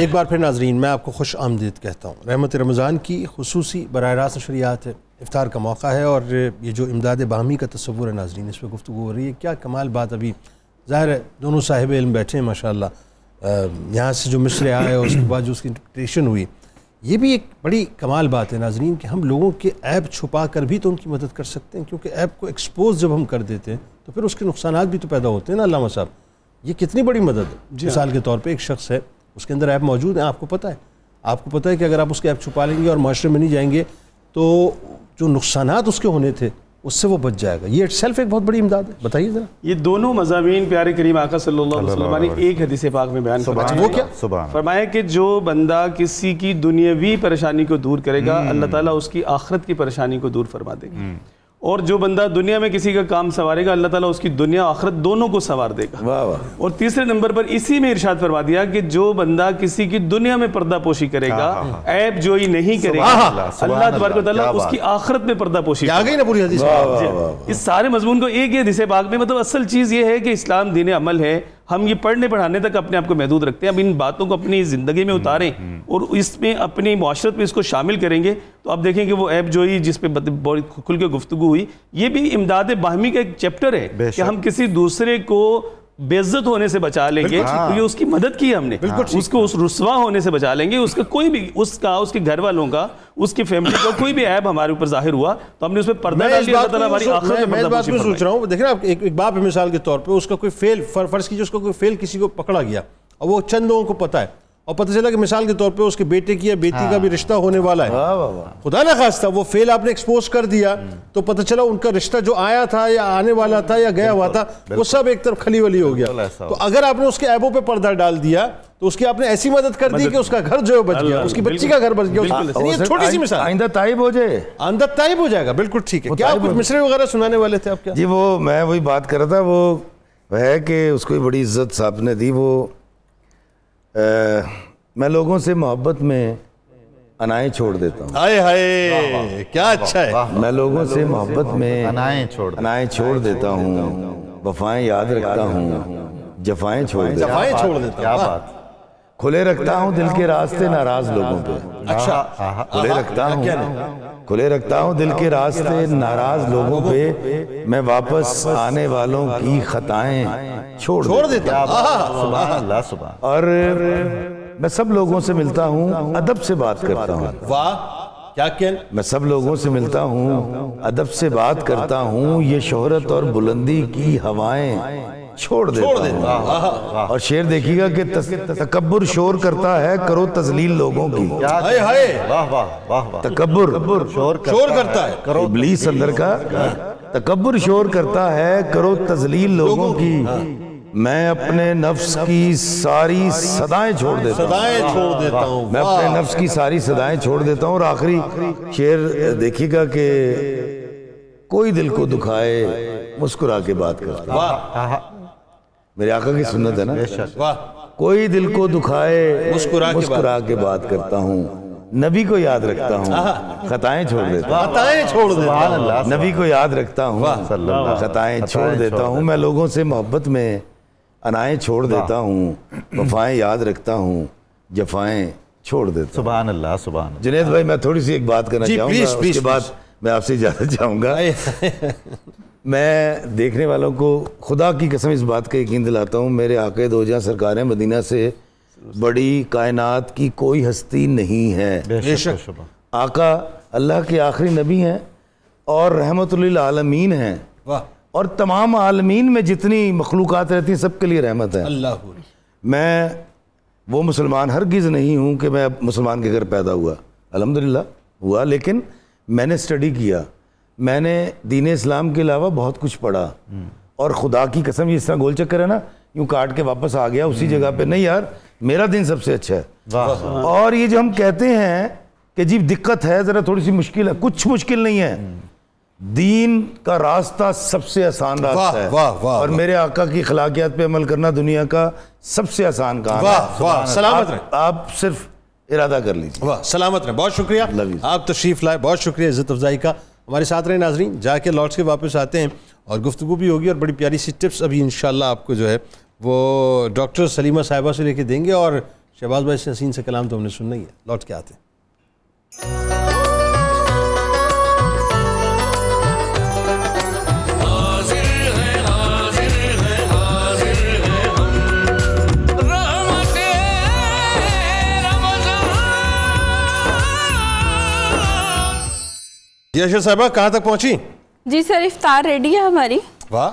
ایک بار پھر ناظرین میں آپ کو خوش آمدید کہتا ہوں. رحمت رمضان کی خصوصی براہ راست نشریات ہے، افطار کا موقع ہے اور یہ جو امداد باہمی کا تصور ہے ناظرین، اس پہ گفتگو ہو رہی ہے. کیا کمال بات. ابھی ظاہر ہے دونوں صاحب علم بیٹھے ہیں ماشاءاللہ. یہاں سے جو مصرے آئے اور اس کے بعد جو اس کی انٹرپریٹیشن ہوئی، یہ بھی ایک بڑی کمال بات ہے ناظرین کہ ہم لوگوں کے عیب چھپا کر بھی تو ان کی مدد کر سکتے ہیں، کیونکہ عیب کو ایکسپوز جب ہم کر دیتے ہیں تو پھر اس کے نقصانات بھی تو پیدا ہوتے ہیں نا. علامہ صاحب یہ کتنی بڑی مدد ہے. مثال کے طور پہ ایک شخص ہے، اس کے اندر عیب موجود ہیں، آپ کو پتہ ہے کہ اگر آپ اس کے عیب چھپا لیں گے اور معاشرے میں نہیں جائیں گے تو جو نقصانات اس کے ہونے تھے اس سے وہ بچ جائے گا. یہ سیلف ایک بہت بڑی امداد ہے. بتائیے ذرا. یہ دونوں مضامین پیارے کریم آقا صلی اللہ علیہ وسلم نے ایک حدیث پاک میں بیان فرمایا. وہ کیا؟ فرمایا کہ جو بندہ کسی کی دنیاوی پریشانی کو دور کرے گا اللہ تعالیٰ اس کی آخرت کی پریشانی کو دور فرما دے گا. اور جو بندہ دنیا میں کسی کا کام سنوارے گا اللہ تعالیٰ اس کی دنیا آخرت دونوں کو سنوار دے گا. اور تیسرے نمبر پر اسی میں ارشاد فرما دیا کہ جو بندہ کسی کی دنیا میں پردہ پوشی کرے گا, عیب جوئی نہیں کرے گا, اللہ تبارک و تعالیٰ اس کی آخرت میں پردہ پوشی کرے گا. آگئی نا پوری حدیث. اس سارے مضمون کو ایک ہی حدیث پاک میں, مطلب اصل چیز یہ ہے کہ اسلام دین عمل ہے. ہم یہ پڑھنے پڑھانے تک اپنے آپ کو محدود رکھتے ہیں. اب ان باتوں کو اپنی زندگی میں اتاریں اور اس میں اپنی معاشرت میں اس کو شامل کریں گے تو آپ دیکھیں کہ وہ عیب جوئی جس پہ کھل کے گفتگو ہوئی, یہ بھی امداد باہمی کا ایک چیپٹر ہے کہ ہم کسی دوسرے کو بے عزت ہونے سے بچا لیں گے. تو یہ اس کی مدد کی ہم نے, اس کو اس رسوا ہونے سے بچا لیں گے. اس کا کوئی بھی اس کے گھر والوں کا, اس کی فیملی کا کوئی بھی عیب ہمارے اوپر ظاہر ہوا تو ہم نے اس پہ پردہ ڈال دیا. اللہ تعالیٰ ہماری آخرت میں بات میں سوچ رہا ہوں. دیکھیں نا ایک باپ مثال کے طور پہ اس کا کوئی فیل فرض کیجیے, اس کا کوئی فیل کسی کو پکڑا گیا اور وہ چند لوگوں کو پتہ ہے اور پتہ چلا کہ مثال کے طور پہ اس کے بیٹے کی یا بیٹی کا بھی رشتہ ہونے والا ہے. خدا نہ خواستہ وہ فیل آپ نے ایکسپوز کر دیا تو پتہ چلا ان کا رشتہ جو آیا تھا یا آنے والا تھا یا گیا ہوا تھا وہ سب ایک طرف کھلی ولی ہو گیا. تو اگر آپ نے اس کے عیبوں پہ پردہ ڈال دیا تو اس کی آپ نے ایسی مدد کر دی کہ اس کا گھر جو ہے بچ گیا, اس کی بچی کا گھر بچ گیا. یہ چھوٹی سی مثال, آئندہ تائب ہو جائے, آئندہ تائب ہو جائے گا. بالکل ٹھیک ہے. کیا آپ کچھ مصرے وغیرہ سنانے والے تھے آپ؟ کیا جی وہ میں وہی بات کر رہا تھا. وہ ہے کہ اس کو بڑی عزت صاحب نے دی. وہ میں لوگوں سے محبت میں انائیں چھوڑ دیتا ہوں. ہائے ہائے کیا اچھا ہے. میں لوگوں سے محبت میں انائیں چھوڑ دیتا ہوں, وفائیں یاد رکھتا ہوں, جفائیں چھوڑ دیتا ہوں. کیا بات. کھلے رکھتا ہوں دل کے راستے ناراض لوگوں پہ. اچھا کھلے رکھتا ہوں دل کے راستے ناراض لوگوں پہ. میں واپس آنے والوں کی خطائیں چھوڑ دیتا ہوں. سبحان اللہ سبحان. اور میں سب لوگوں سے ملتا ہوں, ادب سے بات کرتا ہوں. واہ کیا کہن. میں سب لوگوں سے ملتا ہوں, ادب سے بات کرتا ہوں. یہ شہرت اور بلندی کی ہوائیں چھوڑ دیتا ہوں. اور شعر دیکھیے گا کہ تکبر شور کرتا ہے, کرو تذلیل لوگوں کی. تکبر شور کرتا ہے, ابلیس اندر کا تکبر شور کرتا ہے, کرو تذلیل لوگوں کی. میں اپنے نفس کی ساری صدائیں چھوڑ دیتا ہوں. میں اپنے نفس کی ساری صدائیں چھوڑ دیتا ہوں. اور آخری شعر دیکھیے گا کہ کوئی دل کو دکھائے مسکرا کے بات کرتا ہوں. میرے آقا کی سنت ہے نا, کوئی دل کو دکھائے مسکرا کے بات کرتا ہوں. نبی کو یاد رکھتا ہوں, خطائیں چھوڑ دیتا ہوں. نبی کو یاد رکھتا ہوں, خطائیں چھوڑ دیتا ہوں. میں لوگوں سے محبت میں انائیں چھوڑ دیتا ہوں, وفائیں یاد رکھتا ہوں, جفائیں چھوڑ دیتا ہوں. سبحان اللہ سبحان اللہ. جنید بھائی میں تھوڑی سی ایک بات کرنا چاہوں گا, اس کے بعد میں آپ سے اجازت چاہوں گا. میں دیکھنے والوں کو خدا کی قسم اس بات کا یقین دلاتا ہوں, میرے آقا دو جہاں سرکار مدینہ سے بڑی کائنات کی کوئی ہستی نہیں ہے. آقا اللہ کے آخری نبی ہیں اور رحمت للعالمین ہیں, اور تمام عالمین میں جتنی مخلوقات رہتی ہیں سب کے لیے رحمت ہے. میں وہ مسلمان ہرگز نہیں ہوں کہ میں مسلمان کے گھر پیدا ہوا, الحمدللہ ہوا, لیکن میں نے اسٹڈی کیا, میں نے دین اسلام کے علاوہ بہت کچھ پڑھا. اور خدا کی قسم یہ اس طرح گول چکر ہے نا, یوں کاٹ کے واپس آ گیا اسی جگہ پہ. نہیں یار, میرا دین سب سے اچھا ہے. اور یہ جو ہم کہتے ہیں کہ جی دقت ہے, ذرا تھوڑی سی مشکل ہے, کچھ مشکل نہیں ہے. دین کا راستہ سب سے آسان راستہ ہے, اور میرے آقا کی اخلاقیات پہ عمل کرنا دنیا کا سب سے آسان کام ہے. سلامت رہیں. آپ صرف ارادہ کر لیجیے. سلامت رہیں. بہت شکریہ آپ تشریف لائے, بہت شکریہ عزت افزائی کا. ہمارے ساتھ رہے ناظرین, جا کے لوٹ کے واپس آتے ہیں اور گفتگو بھی ہوگی اور بڑی پیاری سی ٹپس ابھی انشاءاللہ آپ کو جو ہے وہ ڈاکٹر سلیمہ صاحبہ سے لے کے دیں گے, اور شہباز بھائی سے حسین سے کلام تو ہم نے سننا ہی ہے. لوٹ کے آتے ہیں. جی اشر صاحبہ کہاں تک پہنچی؟ جی سر افطار ریڈی ہے ہماری. واہ.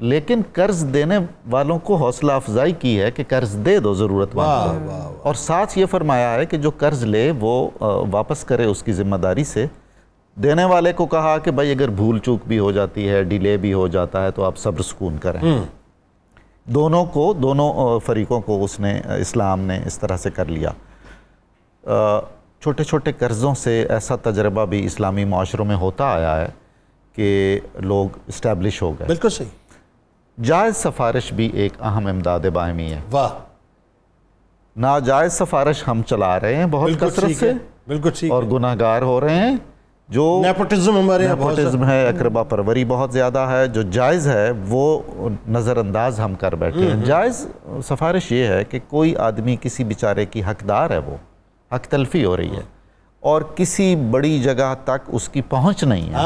لیکن قرض دینے والوں کو حوصلہ افزائی کی ہے کہ قرض دے دو ضرورت مند کو، اور ساتھ یہ فرمایا ہے کہ جو قرض لے وہ واپس کرے اس کی ذمہ داری سے۔ دینے والے کو کہا کہ بھائی اگر بھول چوک بھی ہو جاتی ہے، ڈیلے بھی ہو جاتا ہے، تو آپ صبر سکون کریں۔ دونوں فریقوں کو اسلام نے اس طرح سے کر لیا۔ چھوٹے چھوٹے قرضوں سے ایسا تجربہ بھی اسلامی معاشروں میں ہوتا آیا ہے کہ لوگ اسٹیبلش ہو گئے۔ بالکل صحیح۔ جائز سفارش بھی ایک اہم امداد باہمی ہے۔ واہ۔ ناجائز سفارش ہم چلا رہے ہیں بہت کثرت سے، بالکل ٹھیک، اور گناہ گار ہو رہے ہیں۔ جو نیپوٹزم ہمارے یہاں نیپوٹزم ہے، اقربا پروری بہت زیادہ ہے۔ جو جائز ہے وہ نظر انداز ہم کر بیٹھے ہیں۔ جائز سفارش یہ ہے کہ کوئی آدمی کسی بیچارے کی حقدار ہے، وہ حق تلفی ہو رہی ہے اور کسی بڑی جگہ تک اس کی پہنچ نہیں ہے،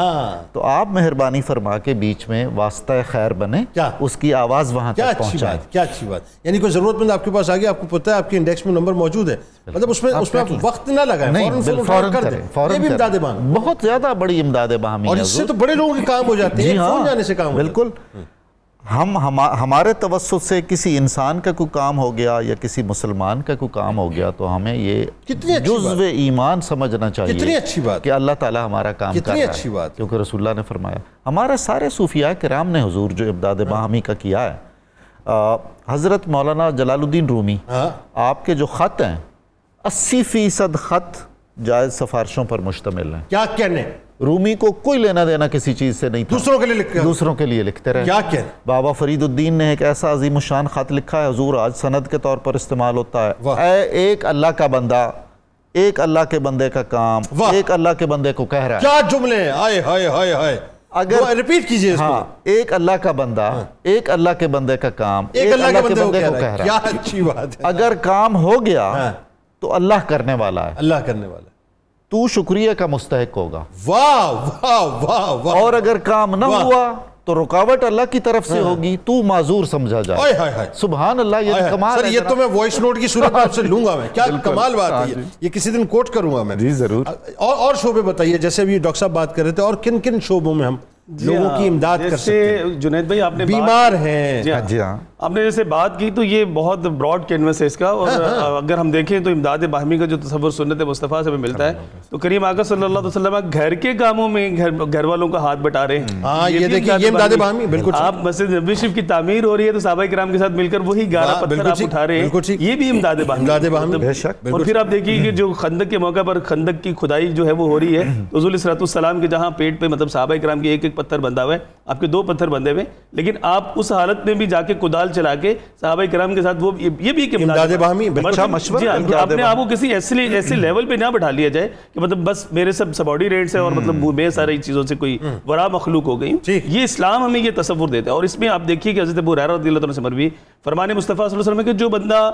تو آپ مہربانی فرما کے بیچ میں واسطہ خیر بنے، اس کی آواز وہاں تک پہنچائیں۔ کیا اچھی بات، یعنی کوئی ضرورت مند آپ کے پاس آ گیا، آپ کو پتہ ہے آپ کے انڈیکس میں نمبر موجود ہے، مطلب اس میں آپ وقت نہ لگائیں، فوراً کر دیں۔ یہ بھی امداد باہمی، بہت زیادہ بڑی امداد باہمی ہے، اور اس سے تو بڑے لوگوں کے کام ہو جاتے ہیں، فون جانے سے کام ہو جاتے ہیں۔ بالکل۔ ہمارے توسط سے کسی انسان کا کوئی کام ہو گیا یا کسی مسلمان کا کوئی کام ہو گیا تو ہمیں یہ جزو ایمان سمجھنا چاہیے۔ کتنی اچھی بات کہ اللہ تعالیٰ ہمارا کام کر رہا ہے، کیونکہ رسول اللہ نے فرمایا۔ ہمارے سارے صوفیاء کرام نے حضور جو امداد باہمی کا کیا ہے، حضرت مولانا جلال الدین رومی، آپ کے جو خط ہیں 80% خط جائز سفارشوں پر مشتمل ہیں۔ کیا کہنے، رومی کو کوئی لینا دینا کسی چیز سے نہیں تھا، دوسروں کے لیے لکھتے رہے۔ کیا کہنے، بابا فرید الدین نے ایک ایسا عظیم الشان خط لکھا ہے، حضور آج سند کے طور پر استعمال ہوتا ہے۔ اے ایک اللہ کا بندہ، ایک اللہ کے بندے کا کام، ایک اللہ کے بندے کو کہہ رہا ہے۔ کیا جملے ہیں، آئے ہائے ہائے ہائے، اگر ریپیٹ کیجئے اس کو۔ ایک اللہ کا بندہ، ایک اللہ کے بندے کا کام، ایک اللہ کے بندے کو کہہ رہا ہے۔ کیا اچھی بات ہے۔ اگر کام ہو گیا تو اللہ کرنے والا ہے، اللہ کرنے والا ہے، تو شکریہ کا مستحق ہوگا۔ واہ واہ واہ واہ۔ اور اگر کام نہ ہوا تو رکاوٹ اللہ کی طرف سے ہوگی، تو معذور سمجھا جائے۔ سبحان اللہ، یہ کمال ہے۔ یہ تو میں وائس نوٹ کی صورت میں آپ سے لوں گا، میں کیا کمال بات ہے، یہ کسی دن کوٹ کروں گا میں۔ جی ضرور۔ اور شعبے بتائیے، جیسے ابھی ڈاکٹر صاحب بات کر رہے تھے، اور کن کن شعبوں میں ہم لوگوں کی امداد کر سکتے ہیں؟ جنید بھائی آپ نے بیمار ہیں، جی ہاں، آپ نے جیسے بات کی تو یہ بہت براڈ کینوس ہے اس کا، اور اگر ہم دیکھیں تو امداد باہمی کا جو تصور سنت مصطفیٰ سے ہمیں ملتا ہے تو کریم آقا صلی اللہ علیہ وسلم گھر کے کاموں میں گھر والوں کا ہاتھ بٹا رہے ہیں۔ ہاں یہ دیکھیں، یہ امداد باہمی، بالکل۔ آپ مسجد نبوی شریف کی تعمیر ہو رہی ہے تو صحابہ کرام کے ساتھ مل کر وہی گارا پتھر آپ اٹھا رہے ہیں، یہ بھی امداد باہمی۔ اور پھر آپ دیکھیے کہ جو خندق کے موقع پر خندق کی کھدائی جو ہے وہ ہو رہی ہے، حضور صلی اللہ علیہ وسلم کے جہاں پیٹ پہ مطلب صحابہ کرام کے ایک ایک پتھر بندھا ہوا ہے، آپ کے 2 پتھر بندھے ہوئے، لیکن آپ اس حالت میں بھی جا کے کدال چلا کے صحابہ کرام کے ساتھ وہ یہ بھی ایک امداد باہمی اپنے آپ کو کسی ایسے لیول پہ نہ بٹھا لیا جائے کہ مطلب بس میرے سب سبارڈی ریٹس ہیں اور مطلب میں ساری چیزوں سے کوئی ورا مخلوق ہو گئی۔ یہ اسلام ہمیں یہ تصور دیتا ہے، اور اس میں آپ دیکھیے کہ حضرت ابو ہریرہ رضی اللہ عنہ سے مروی فرمان مصطفیٰ صلی اللہ علیہ وسلم کہ جو بندہ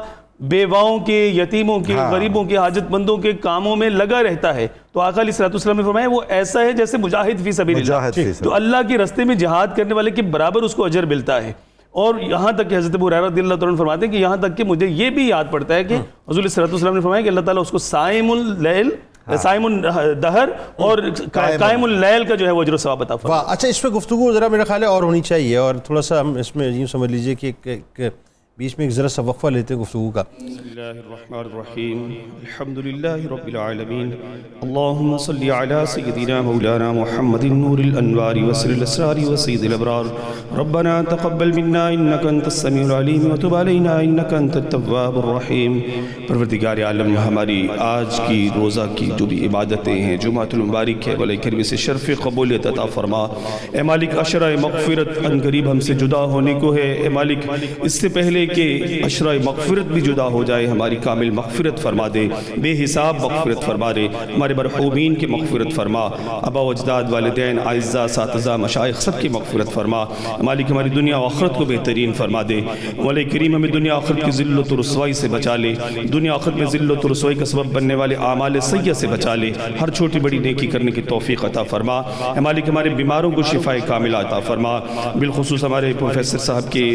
بیواؤں کے، یتیموں کے، غریبوں کے، حاجت مندوں کے کاموں میں لگا رہتا ہے تو آقا علیہ السلام نے فرمایا وہ ایسا ہے جیسے مجاہد فی سبیل اللہ، تو اللہ کے راستے میں جہاد کرنے والے کے برابر اس کو اجر ملتا ہے۔ اور یہاں تک کہ حضرت ابو ہریرہ رضی اللہ عنہ فرماتے ہیں کہ یہاں تک کہ مجھے یہ بھی یاد پڑتا ہے کہ حضور صلی اللہ علیہ وسلم نے فرمایا کہ اللہ تعالیٰ اس کو صائم اللیل، صائم الدہر اور قائم اللیل کا جو ہے وہ اجر و ثواب عطا فرمائے۔ اچھا، اس پہ گفتگو ذرا میرا خیال ہے اور ہونی چاہیے، اور تھوڑا سا ہم اس میں یوں سمجھ لیجئے کہ بیچ میں ایک ذرا سا وقفہ لیتے ہیں گفتگو کا۔ بسم اللہ الرحمن الرحیم، الحمدللہ رب العالمین، اللہم صلی علی سیدنا مولانا محمد نور الانوار وسر الاسرار وسید الابرار، ربنا تقبل منا انکا انت السمیع العلیم وتب علینا انکا انت التواب الرحیم۔ پروردگار عالم، ہماری آج کی روزہ کی جو بھی عبادتیں ہیں، جمعۃ المبارک ہے، مولا کریم سے شرف قبولیت عطا فرما۔ اے مالک، عشرہ مغفرت ان قریب ہم سے جدا ہونے کو ہے، اے مالک اس سے پہلے کہ عشرہ مغفرت بھی جدا ہو جائے، ہماری کامل مغفرت فرما دے، بے حساب مغفرت فرما دے، ہمارے مرحومین کی مغفرت فرما، آبا و اجداد، والدین، اعزاء، اساتذہ، مشائخ سب کی مغفرت فرما۔ مالک ہماری دنیا و آخرت کو بہترین فرما دے، مولا کریم ہمیں دنیا و آخرت کی ذلت و رسوائی سے بچا لے، دنیا و آخرت میں ذلت و رسوائی کا سبب بننے والے اعمال سیئہ سے بچا لے، ہر چھوٹی بڑی نیکی کرنے کی توفیق عطا فرما۔ اے مالک ہمارے بیماروں کو شفاء کاملہ عطا فرما، بالخصوص ہمارے پروفیسر صاحب کے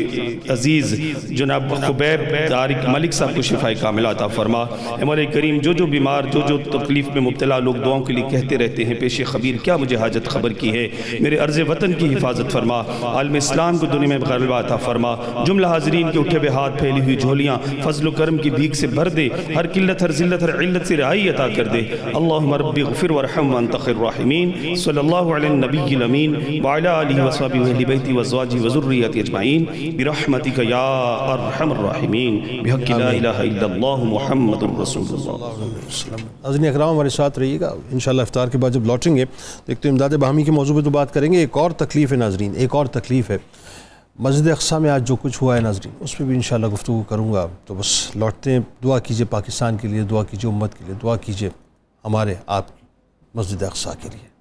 عزیز جناب خبیر طارق ملک صاحب کو شفا کاملہ عطا فرما۔ اے مولا کریم جو بیمار جو تکلیف میں مبتلا لوگ دعاؤں کے لیے کہتے رہتے ہیں، پیش خبیر کیا مجھے حاجت خبر کی ہے، میرے عرض وطن کی حفاظت فرما، عالم اسلام کو دنیا میں غلبہ عطا فرما، جملہ حاضرین کے اٹھے ہوئے ہاتھ پھیلی ہوئی جھولیاں فضل و کرم کی بھیک سے بھر دے، ہر قلت ہر ذلت ہر علت سے رہائی عطا کر دے۔ اللہم رب اغفر ورحم وانت خیر الراحمین، صلی اللہ علی النبی الامین وعلی آلہ وصحبہ واہل بیتہ وازواجہ وذریتہ اجمعین برحمتک یا ارحم الراحمین بحق لا الہ الا اللہ محمد رسول اللہ۔ ناظرین اکرام ہمارے ساتھ رہیے گا، انشاءاللہ افطار کے بعد جب لوٹیں گے دیکھتے ہیں امداد باہمی کے موضوع پہ تو بات کریں گے۔ ایک اور تکلیف ہے ناظرین، ایک اور تکلیف ہے مسجد اقصیٰ میں آج جو کچھ ہوا ہے ناظرین، اس پہ بھی انشاءاللہ گفتگو کروں گا۔ تو بس لوٹتے ہیں، دعا کیجئے پاکستان کے لیے، دعا کیجئے امت کے لیے، دعا کیجئے ہمارے آپ مسجد اقصیٰ کے لیے۔